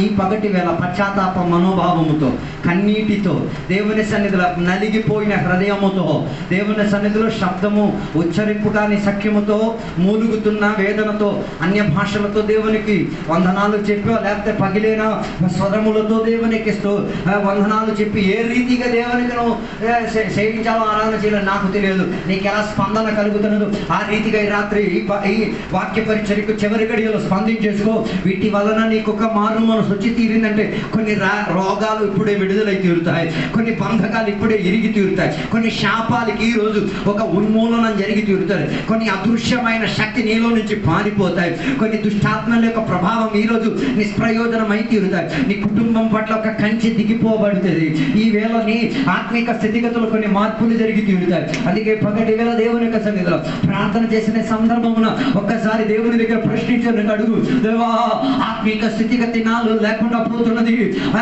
ఈ పగటి వేళ పశ్చాత్తాప మనోభావముతో, కన్నీటితో, దేవుని సన్నిధిలో నలిగిపోయిన హృదయముతో, దేవుని సన్నిధిలో శబ్దము ఉచ్చరింపు కాని సఖ్యముతో మూలుగుతున్న వేదనతో, అన్య భాషలతో దేవునికి వందనాలు చెప్పో, లేకపోతే పగిలిన స్వరములతో దేవునికి వందనాలు చెప్పి ఏ రీతిగా దేవునికి నువ్వు సేవించాలో ఆరాధన చేయాలో నాకు తెలియదు, నీకు ఎలా స్పందన కలుగుతున్నదో ఆ రీతిగా ఈ రాత్రి ఈ వాక్య పరిచర్యకు చివరి గడియలో స్పందించేసుకో. వీటి వలన నీకు ఒక మారు మనసు వచ్చి తీరిందంటే కొన్ని రోగాలు ఇప్పుడే విడుదలై తీరుతాయి, కొన్ని బంధకాలు ఇప్పుడే ఇరిగి తీరుతాయి, కొన్ని శాపాలకి ఈరోజు ఒక ఉన్మూలనం జరిగి తీరుతాయి, కొన్ని అదృశ్యమైన శక్తి నీలో నుంచి పారిపోతాయి, కొన్ని దుష్టాత్మల యొక్క ప్రభావం ఈరోజు నిష్ప్రయోజనమై తీరుతాయి, నీ కుటుంబం పట్ల ఒక కంచె దిగిపోబడుతుంది. ఈ వేళ నీ ఆత్మిక స్థితిగతులు కొన్ని మార్పులు జరిగి తీరుతాయి. అందుకే పగటి వేళ దేవుని యొక్క సన్నిధిలో ప్రార్థన చేసిన సందర్భమున ఒక్కసారి దేవుని దగ్గర ప్రశ్నించడానికి అడుగు. దేవా, ఆత్మిక స్థితిగతి నాలో లేకుండా పోతున్నది,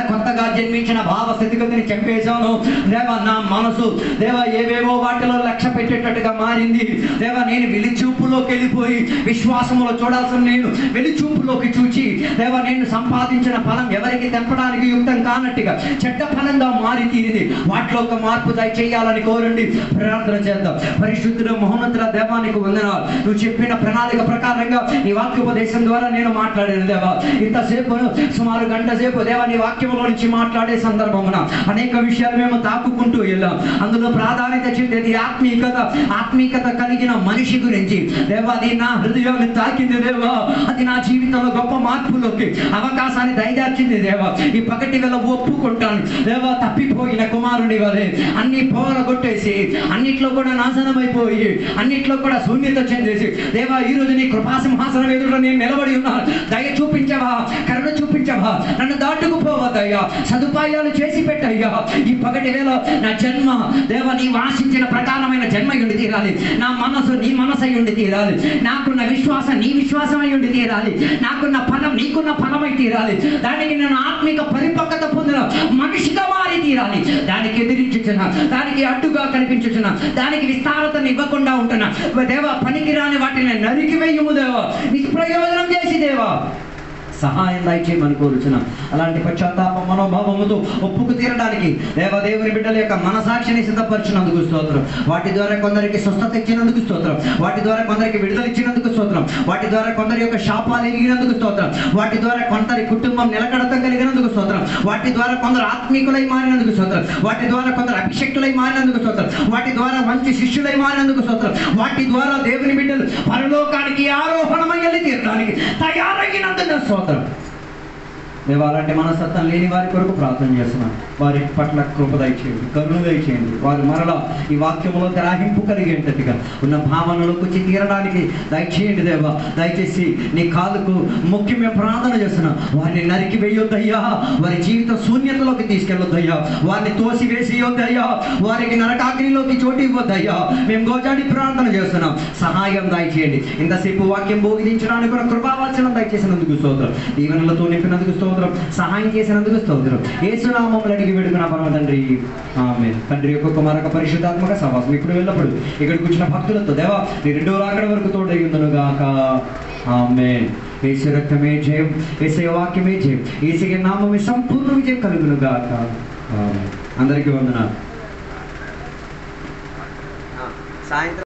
కొత్తగా జన్మించిన భావ స్థితిగతిని చంపేశాను. దేవా, నా మనసు దేవా ఏవేవో వాటిలో లక్ష్య పెట్టేటట్టుగా మారింది. దేవా, నేను వెలిచూపులోకి వెళ్ళిపోయి విశ్వాసములో చూడాల్సిన నేను వెలిచూపులోకి చూచి దేవా నేను సంపాదించిన ఫలం ఎవరికి తెంపడానికి యుక్తం కానట్టుగా చెడ్డ ఫలంగా మారి తీరింది. వాటిలో ఒక మార్పు దయచేయాలని కోరండి, ప్రార్థన చేద్దాం. పరిశుద్ధుడు మహోన్నతుల దేవానికి వందనాలు. నువ్వు చెప్పిన ప్రణాళిక ప్రకారంగా నీ వాక్యోపదేశం ద్వారా నేను మాట్లాడాను దేవా. ఇంతసేపు సుమారు గంట సేపు దేవా నీ వాక్యంలో నుంచి మాట్లాడే సందర్భమున అనేక విషయాలు మేము తాకుకుంటూ వెళ్ళాం. అందులో ప్రాధాన్యత చెందేది ఆత్మీయత. ఆత్మీయత కలిగిన మనిషి గురించి దేవా, అది నా హృదయాన్ని తాకింది దేవా, అది నా జీవితంలో గొప్ప మార్పులోకి అవకాశాన్ని దయదార్చింది దేవా. ఈ పగటి వేళ ఒప్పుకుంటాను దేవా, తప్పిపోయిన కుమారుని వలె అన్ని పోగొట్టేసి అన్నిట్లో కూడా నాశనమైపోయి అన్నిట్లో కూడా శూన్యత చెందేసి దేవా, ఈ రోజు నీ కృపాసింహాసనం ఎదుట నేను నిలబడి ఉన్నాను. దయ చూపించవా, కరుణ చూపించవా, నన్ను దాటుకుపోవద్దయ్యా, సదుపాయాలు చేసి పెట్టయ్యా. ఈ పగటి వేళ నా జన్మ దేవా నీ వాసించిన ప్రకారమైన జన్మ ఉండి తీరాలి, నా మనసు నీ మనసు అయి ఉండి తీరాలి, నాకున్న విశ్వాసం నీ విశ్వాసమై ఉండి తీరాలి, నాకున్న ఫలం నీకున్న ఫలమై తీరాలి. దానికి నేను ఆత్మిక పరిపక్వత పొందిన మనిషిగా మారి తీరాలి. దానికి ఎదిరించుచున్న, దానికి అడ్డుగా కనిపించుచున్న, దానికి విస్తారతను ఇవ్వకుండా ఉంటున్నా దేవా, పనికిరాని వాటిని నరికివేయము దేవా, నిష్ప్రయోజనం చేసి దేవా సహాయం దయచేయమని కోరుచున్నాం. అలాంటి పశ్చాత్తాప మనోభావముతో ఒప్పుకు తీరడానికి దేవుని బిడ్డల యొక్క మనసాక్షిని సిద్ధపరిచినందుకు స్తోత్రం. వాటి ద్వారా కొందరికి స్వస్థత ఇచ్చినందుకు స్తోత్రం, వాటి ద్వారా కొందరికి విడుదల ఇచ్చినందుకు స్తోత్రం, వాటి ద్వారా కొందరి యొక్క శాపాలు ఎరిగినందుకు స్తోత్రం, వాటి ద్వారా కొందరి కుటుంబం నిలకడత కలిగినందుకు స్తోత్రం, వాటి ద్వారా కొందరు ఆత్మీకులై మారినందుకు స్తోత్రం, వాటి ద్వారా కొందరు అభిషక్తులై మారినందుకు స్తోత్రం, వాటి ద్వారా మంచి శిష్యులై మారినందుకు స్తోత్రం, వాటి ద్వారా దేవుని బిడ్డలు పరలోకానికి ఆరోహణమై వెళ్ళి తీరడానికి తయారైనందుకు స్తోత్రం. దేవా అలాంటి మనస్తత్వం లేని వారి కొరకు ప్రార్థన చేస్తున్నాను. వారి పట్ల కృప దయచేయండి, కరుణ దయచేయండి. వారు మరలా ఈ వాక్యంలో గ్రహింపు కలిగేటట్టుగా ఉన్న భావనలకు వచ్చి తీరడానికి దయచేయండి దేవా. దయచేసి నీ కాలుకు ముఖ్యమే ప్రార్థన చేస్తున్నాం. వారిని నరికి వేయొద్దయ్యా, వారి జీవిత శూన్యతలోకి తీసుకెళ్ళొద్దయ్యా, వారిని తోసివేసేయొద్దయ్యా, వారికి నరకాగ్నిలోకి చోటు ఇవ్వద్దయ్యా. మేము గోజాడి ప్రార్థన చేస్తున్నాం, సహాయం దయచేయండి. ఇంతసేపు వాక్యం బోధించడానికి కూడా కృపావచనం దయచేసినందుకు స్తోత్రం, దీవెనలతో నింపినందుకు స్తోత్రం, సహాయం చేసినందుకు స్తోత్రం. యేసు నామములో అడిగి వేడుకున్న పరమ తండ్రి, ఆమేన్. తండ్రి యొక్క కుమారక పరిశుద్ధాత్మక సహవాసం ఇప్పుడు వెళ్ళప్పుడు ఇక్కడికి వచ్చిన భక్తులతో దేవా నీ రెండో రాకడ వరకు తోడై ఉండును గాక. ఆమేన్. యేసు రక్తమే జయం, యేసు వాక్యమే జయం, యేసు నామమే సంపూర్ణ విజయం కలుగును గాక. ఆమేన్. అందరికీ వందనాలు. సాయంత్రం